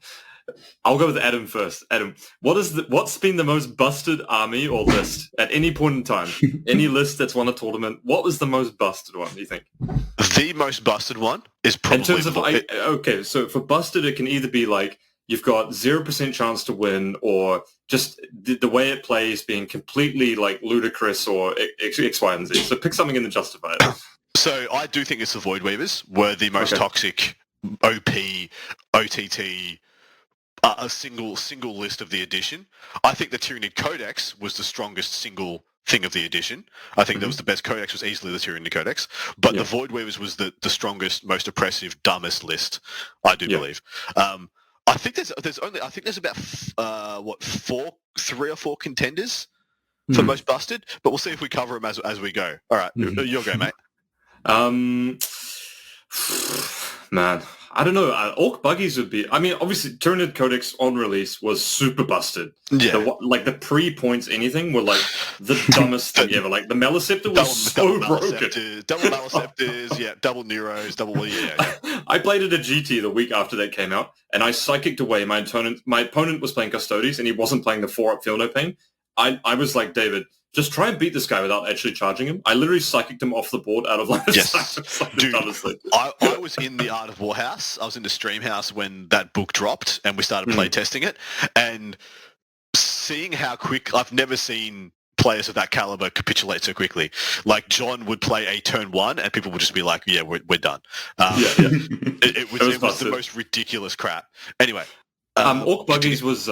I'll go with Adam first. Adam, what's been the most busted army or list at any point in time? Any list that's won a tournament, what was the most busted one, do you think? The most busted one is probably... In terms of, okay, so for busted, it can either be like, you've got 0% chance to win, or just the way it plays being completely like ludicrous, or X, Y, and Z. So pick something in the justify it. So I do think it's the Void Weavers were the most toxic OP, OTT, a single list of the edition. I think the Tyranid Codex was the strongest single thing of the edition. I think that was the best codex, was easily the Tyranid Codex. But the Void Weavers was the strongest, most oppressive, dumbest list, I do believe. I think there's about 3 or 4 contenders for most busted, but we'll see if we cover them as we go. All right, your go, mate. Man, I don't know. Orc Buggies would be... I mean, obviously, Tyranid Codex on release was super busted. Yeah. The pre-points anything were like the dumbest thing ever. Like, the Maleceptor was so broken. Double Maleceptors, double Neuros, I played at a GT the week after that came out, and I psychicked away my opponent. My opponent was playing Custodes, and he wasn't playing the 4-up Feel No Pain. I was like, David, just try and beat this guy without actually charging him. I literally psychicked him off the board out of line of sight. Dude, I was in the Art of War house. I was in the stream house when that book dropped and we started playtesting it. And seeing how quick... I've never seen players of that caliber capitulate so quickly. Like, John would play a turn 1 and people would just be like, yeah, we're done. It was the most ridiculous crap. Anyway... Orc Buggies was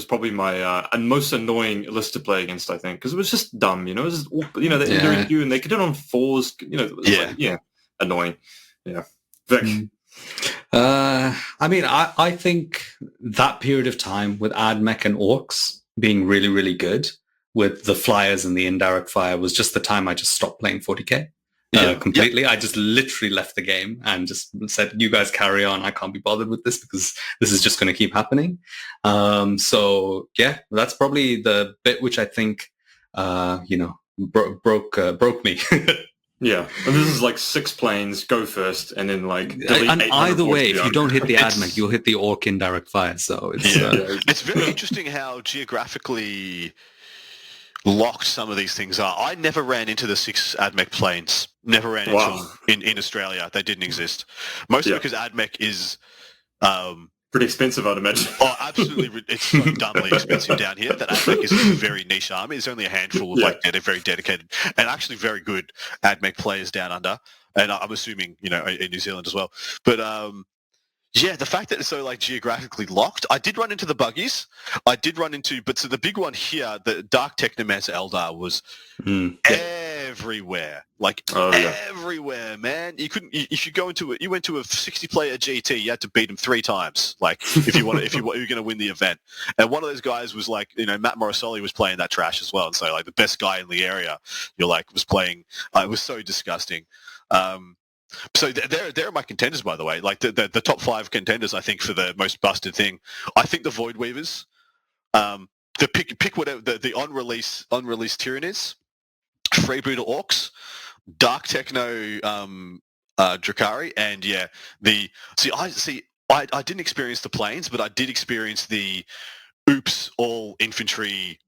probably my most annoying list to play against, I think, because it was just dumb, It was just, they indirect you and they could do it on 4s, annoying. Yeah. Vic. I mean, I think that period of time with AdMech and Orcs being really, really good with the flyers and the indirect fire was just the time I just stopped playing 40k. completely. I just literally left the game and just said, you guys carry on. I can't be bothered with this because this is just going to keep happening. So yeah, that's probably the bit which I think, broke me. Yeah, and this is like 6 planes, go first, and then like delete. And 800 either way, ports if you don't hit the admech, you'll hit the orc in direct fire. So it's it's very interesting how geographically locked some of these things are. I never ran into the 6 AdMech planes. Never ran into them in Australia. They didn't exist. Mostly because AdMech is pretty expensive, I'd imagine. Oh, absolutely. It's so dumbly expensive down here that AdMech is a very niche army. There's only a handful of very dedicated and actually very good AdMech players down under. And I'm assuming, in New Zealand as well. But the fact that it's so geographically locked. I did run into the buggies. But so the big one here, the Dark Technomancer Eldar was everywhere. Everywhere, man. You couldn't. If you went to a 60-player GT, you had to beat him 3 times. if you were going to win the event. And one of those guys was Matt Morrisoli was playing that trash as well. And so the best guy in the area, was playing. It was so disgusting. So there are my contenders, by the way. The top 5 contenders, I think, for the most busted thing. I think the Void Weavers, the pick whatever the on release Tyranids, Freebooter Orcs, Dark Techno Drakari, and I didn't experience the planes, but I did experience the all infantry,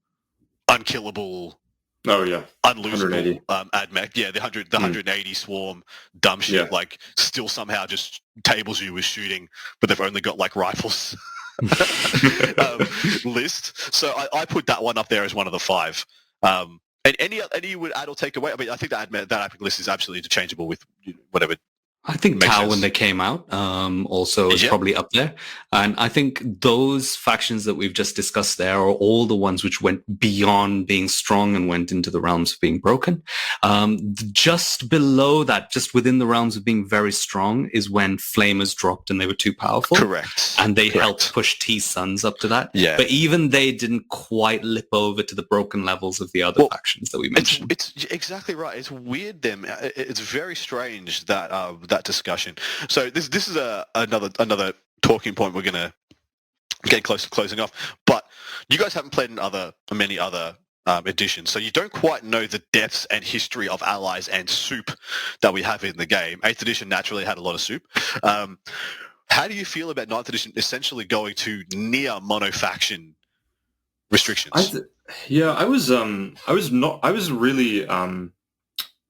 unkillable. Oh yeah, unlosable AdMech. Yeah, the 180 swarm dumb shit. Still somehow just tables you with shooting, but they've only got rifles list. So I put that one up there as one of the 5. And any you would add or take away? I mean, I think that AdMech list is absolutely interchangeable with whatever. I think Tau, when they came out, also is probably up there. And I think those factions that we've just discussed there are all the ones which went beyond being strong and went into the realms of being broken. Just below that, just within the realms of being very strong, is when Flamers dropped and they were too powerful. Correct. And they helped push T-Suns up to that. Yeah. But even they didn't quite lip over to the broken levels of the other factions that we mentioned. It's exactly right. It's weird, it's very strange that that discussion. So this is another talking point we're going to get close to closing off. But you guys haven't played in many other editions, so you don't quite know the depths and history of allies and soup that we have in the game. 8th edition naturally had a lot of soup. How do you feel about 9th edition essentially going to near monofaction restrictions?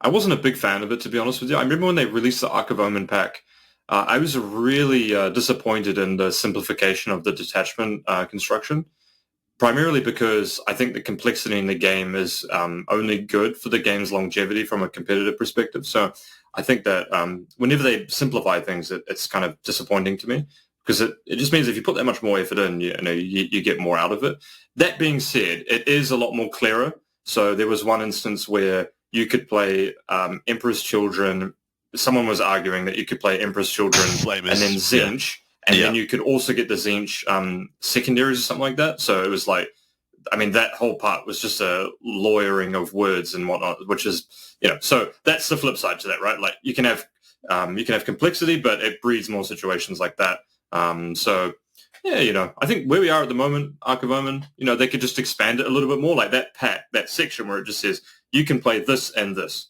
I wasn't a big fan of it, to be honest with you. I remember when they released the Ark of Omen pack, I was really disappointed in the simplification of the detachment construction, primarily because I think the complexity in the game is only good for the game's longevity from a competitive perspective. So I think that whenever they simplify things, it's kind of disappointing to me, because it just means if you put that much more effort in, you get more out of it. That being said, it is a lot more clearer. So there was one instance where you could play Emperor's Children. Someone was arguing that you could play Emperor's Children and then Zinch, and then you could also get the Zinch Secondaries or something like that. So it was that whole part was just a lawyering of words and whatnot, which is, so that's the flip side to that, right? You can have complexity, but it breeds more situations like that. I think where we are at the moment, Ark of Omen, they could just expand it a little bit more, like that pack, that section where it just says, you can play this and this.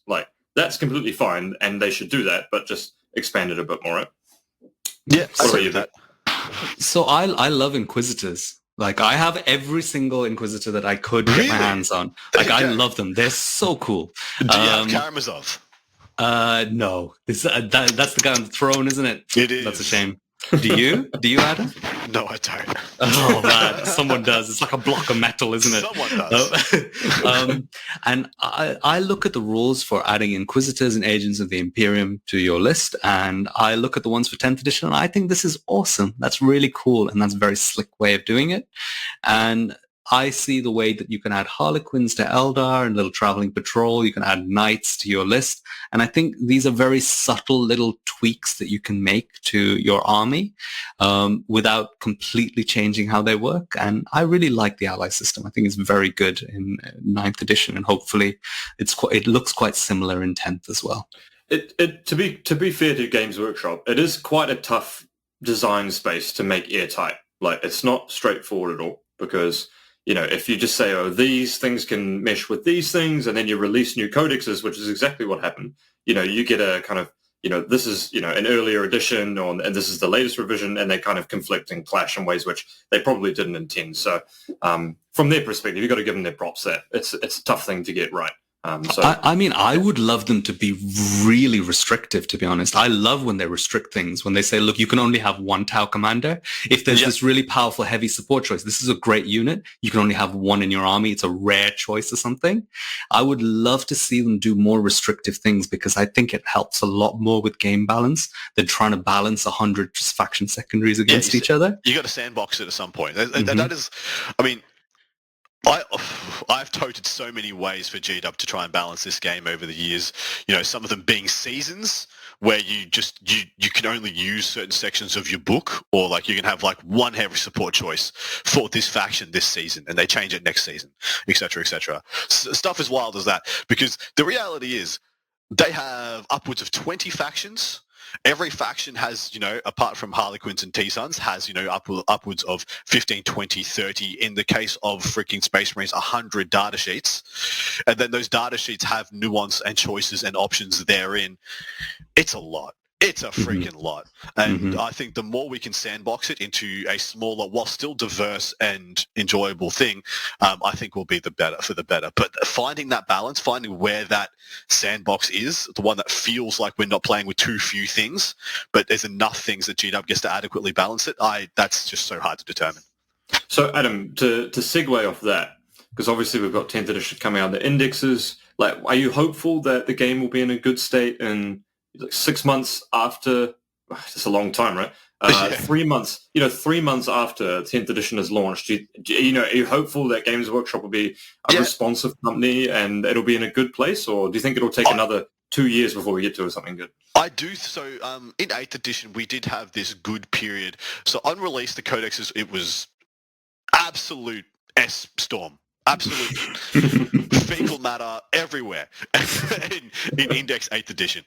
That's completely fine, and they should do that, but just expand it a bit more, right? Yeah, I agree with that. So I love Inquisitors. I have every single Inquisitor that I could get my hands on. I love them. They're so cool. Do you have Karamazov? No. That's the guy on the throne, isn't it? It is. That's a shame. Do you? Do you, Adam? No, I don't. Oh, man. Someone does. It's like a block of metal, isn't it? Someone does. And I look at the rules for adding Inquisitors and Agents of the Imperium to your list, and I look at the ones for 10th edition, and I think this is awesome. That's really cool, and that's a very slick way of doing it. And I see the way that you can add Harlequins to Eldar and little traveling patrol. You can add knights to your list. And I think these are very subtle little tweaks that you can make to your army without completely changing how they work. And I really like the ally system. I think it's very good in 9th edition, and hopefully it looks quite similar in 10th as well. To be fair to Games Workshop, it is quite a tough design space to make airtight. Like, it's not straightforward at all, because if you just say, oh, these things can mesh with these things, and then you release new codexes, which is exactly what happened, you get a kind of, this is, an earlier edition, and this is the latest revision, and they kind of conflict and clash in ways which they probably didn't intend. So from their perspective, you've got to give them their props there. It's a tough thing to get right. I mean, I would love them to be really restrictive, to be honest. I love when they restrict things, when they say, look, you can only have one Tau commander. If there's this really powerful heavy support choice, this is a great unit, you can only have one in your army. It's a rare choice or something. I would love to see them do more restrictive things, because I think it helps a lot more with game balance than trying to balance 100 faction secondaries against each other. You got to sandbox it at some point. That is, I mean, I've toted so many ways for GW to try and balance this game over the years. Some of them being seasons where you can only use certain sections of your book, or like you can have like one heavy support choice for this faction this season, and they change it next season, etc., etc. Stuff as wild as that, because the reality is they have upwards of 20 factions. Every faction has, apart from Harlequins and T-Suns, has, upwards of 15, 20, 30, in the case of freaking Space Marines, 100 data sheets. And then those data sheets have nuance and choices and options therein. It's a lot. It's a freaking lot. And I think the more we can sandbox it into a smaller, while still diverse and enjoyable thing, I think will be the better. But finding that balance, finding where that sandbox is, the one that feels like we're not playing with too few things, but there's enough things that GW gets to adequately balance it, that's just so hard to determine. So, Adam, to segue off that, because obviously we've got 10th edition coming out, the indexes, like, are you hopeful that the game will be in a good state in 6 months after? It's a long time, right? 3 months. 3 months after 10th edition is launched. Are you hopeful that Games Workshop will be a responsive company and it'll be in a good place, or do you think it'll take another 2 years before we get to something good? I do. So in 8th edition, we did have this good period. So on release, the codexes, it was absolute S-storm. Absolute fecal matter everywhere in Index 8th edition.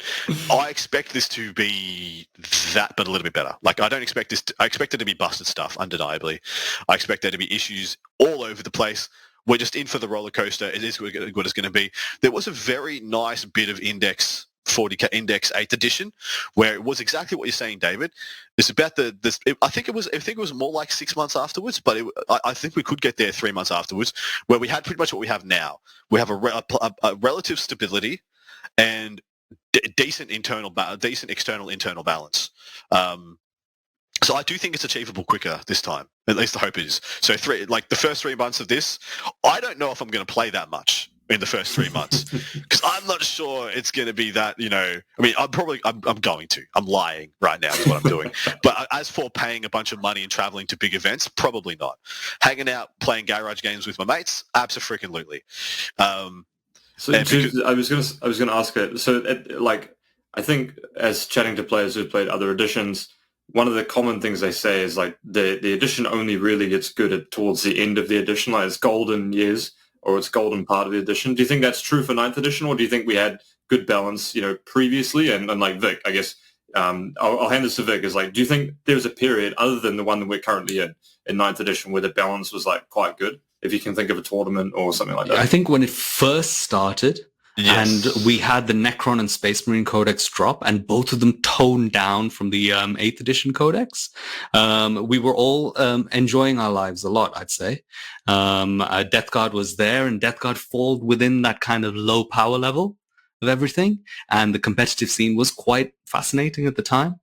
I expect this to be that, but a little bit better. Like, I don't expect this. I expect it to be busted stuff, undeniably. I expect there to be issues all over the place. We're just in for the roller coaster. It is what it's going to be. There was a very nice bit of Index 40K Index 8th edition, where it was exactly what you're saying, David. It's about I think it was more like 6 months afterwards, but I think we could get there 3 months afterwards, where we had pretty much what we have now. We have a relative stability and decent external internal balance. So I do think it's achievable quicker this time. At least the hope is. So the first 3 months of this, I don't know if I'm going to play that much in the first 3 months, because I'm not sure it's going to be that, I mean, I'm going to. I'm lying right now is what I'm doing. But as for paying a bunch of money and traveling to big events, probably not. Hanging out, playing garage games with my mates, abso-freaking-lutely. I was going to ask it. So, I think as chatting to players who've played other editions, one of the common things they say is like the edition only really gets good towards the end of the edition, like its golden years or its golden part of the edition. Do you think that's true for 9th edition, or do you think we had good balance, previously? And like Vic, I guess I'll hand this to Vic. Is like, do you think there was a period other than the one that we're currently in 9th edition where the balance was like quite good? If you can think of a tournament or something like that. I think when it first started, and we had the Necron and Space Marine Codex drop, and both of them toned down from the 8th edition Codex. We were all enjoying our lives a lot, I'd say. Death Guard was there, and Death Guard fall within that kind of low power level of everything, and the competitive scene was quite fascinating at the time.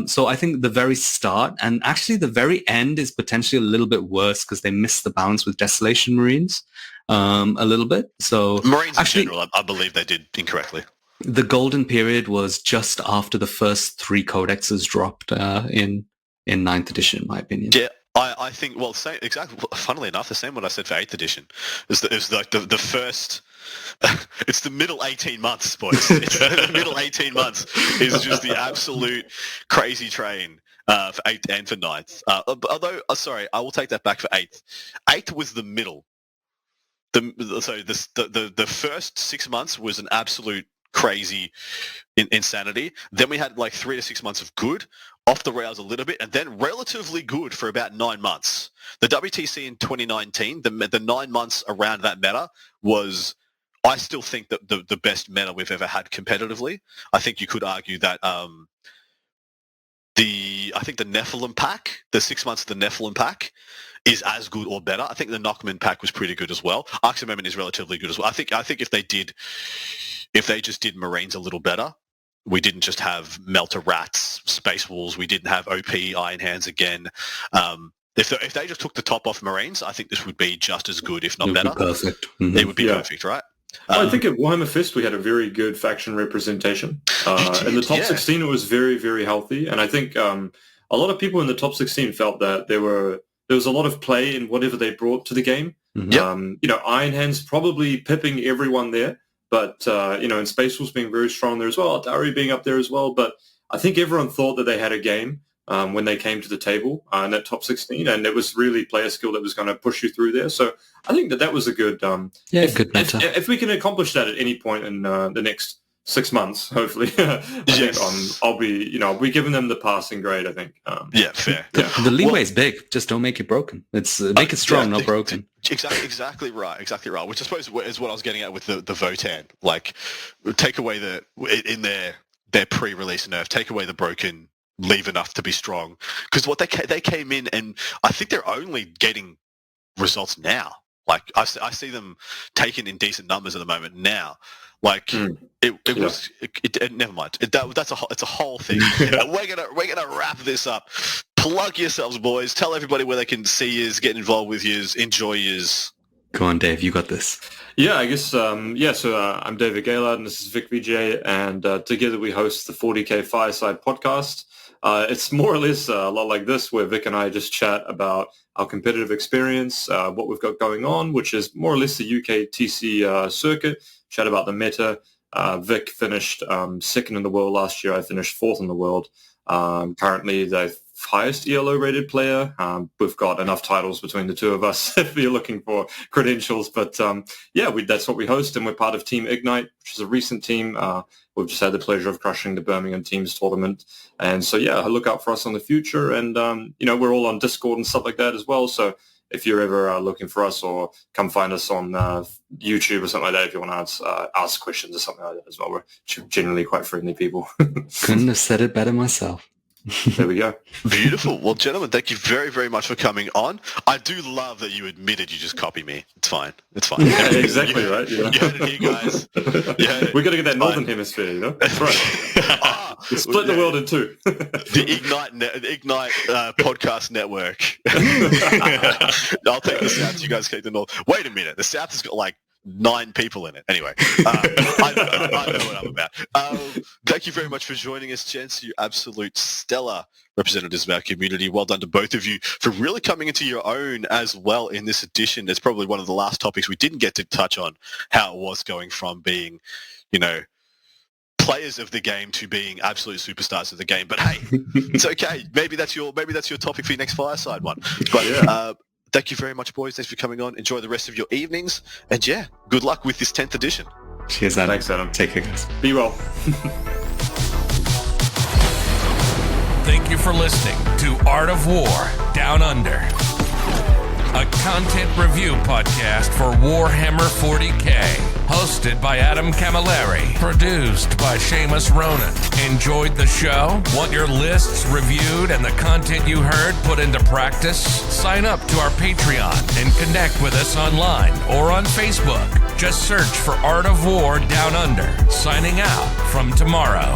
So I think the very start, and actually the very end, is potentially a little bit worse because they missed the balance with Desolation Marines a little bit. So Marines actually, in general, I believe they did incorrectly. The golden period was just after the first 3 codexes dropped in 9th edition, in my opinion. Yeah, I think, well, same, exactly. Funnily enough, the same what I said for 8th edition is like the first. It's the middle 18 months, boys. It's the middle 18 months is just the absolute crazy train for 8th and for 9th. Although, sorry, I will take that back for 8th. 8th was the middle. The first 6 months was an absolute crazy insanity. Then we had like 3 to 6 months of good, off the rails a little bit, and then relatively good for about 9 months. The WTC in 2019, the 9 months around that meta was, I still think, that the best meta we've ever had competitively. I think you could argue that I think the Nephilim pack, the 6 months of the Nephilim pack, is as good or better. I think the Knockman pack was pretty good as well. Arcs of Moment is relatively good as well. I think if they just did Marines a little better, we didn't just have Melter Rats, Space Wolves, we didn't have OP Iron Hands again. If they just took the top off Marines, I think this would be just as good, if not better. Perfect. It would be perfect, right? Well, I think at Warhammer Fest we had a very good faction representation. In the top 16 it was very, very healthy, and I think a lot of people in the top 16 felt that there was a lot of play in whatever they brought to the game. Mm-hmm. Iron Hands probably pipping everyone there, but and Space Wolves being very strong there as well, Dari being up there as well. But I think everyone thought that they had a game when they came to the table in that top 16, and it was really player skill that was going to push you through there. So I think that was a good good meta. If we can accomplish that at any point in the next 6 months, hopefully, I think I'll be giving them the passing grade, I think. Fair. Yeah. The leeway is big. Just don't make it broken. It's make it strong, not broken. Exactly right. Which I suppose is what I was getting at with the Votan. Like, take away in their pre-release nerf, take away the broken, leave enough to be strong. Because what they came in, and I think they're only getting results now. Like, I see them taken in decent numbers at the moment now. Like it was. Never mind. It's a whole thing. We're gonna wrap this up. Plug yourselves, boys. Tell everybody where they can see yous, get involved with yous, enjoy yous. Go on, Dave. You got this. Yeah, I guess. So I'm David Gaylard, and this is Vic Vijay, and together we host the 40K Fireside podcast. It's more or less a lot like this, where Vic and I just chat about our competitive experience, what we've got going on, which is more or less the UK TC circuit. Chat about the meta. Vic finished second in the world last year. I finished fourth in the world. Currently the highest ELO rated player. We've got enough titles between the two of us if you're looking for credentials. But that's what we host, and we're part of Team Ignite, which is a recent team. We've just had the pleasure of crushing the Birmingham Teams tournament. And so, look out for us in the future. And, we're all on Discord and stuff like that as well. So if you're ever looking for us, or come find us on YouTube or something like that, if you want to ask questions or something like that as well. We're generally quite friendly people. Couldn't have said it better myself. There we go. Beautiful. Well, gentlemen, thank you very, very much for coming on. I do love that you admitted you just copy me. It's fine. Yeah, exactly, right? Yeah. You heard it here, guys. We're going to get that Northern Hemisphere, That's right. We'll split the world in two. The Ignite podcast network. I'll take the South, you guys take the North. Wait a minute. The South has got like 9 people in it. Anyway, I know what I'm about. Thank you very much for joining us, gents. You absolute stellar representatives of our community. Well done to both of you for really coming into your own as well in this edition. It's probably one of the last topics we didn't get to touch on, how it was going from being, players of the game to being absolute superstars of the game. But hey, it's okay. Maybe that's your topic for your next Fireside one. But thank you very much, boys. Thanks for coming on. Enjoy the rest of your evenings. And good luck with this 10th edition. Cheers, Adam. Thanks, Adam. Take care, guys. Be well. Thank you for listening to Art of War Down Under, a content review podcast for Warhammer 40K, hosted by Adam Camilleri, produced by Seamus Ronan. Enjoyed the show? Want your lists reviewed and the content you heard put into practice? Sign up to our Patreon and connect with us online or on Facebook. Just search for Art of War Down Under. Signing out from tomorrow.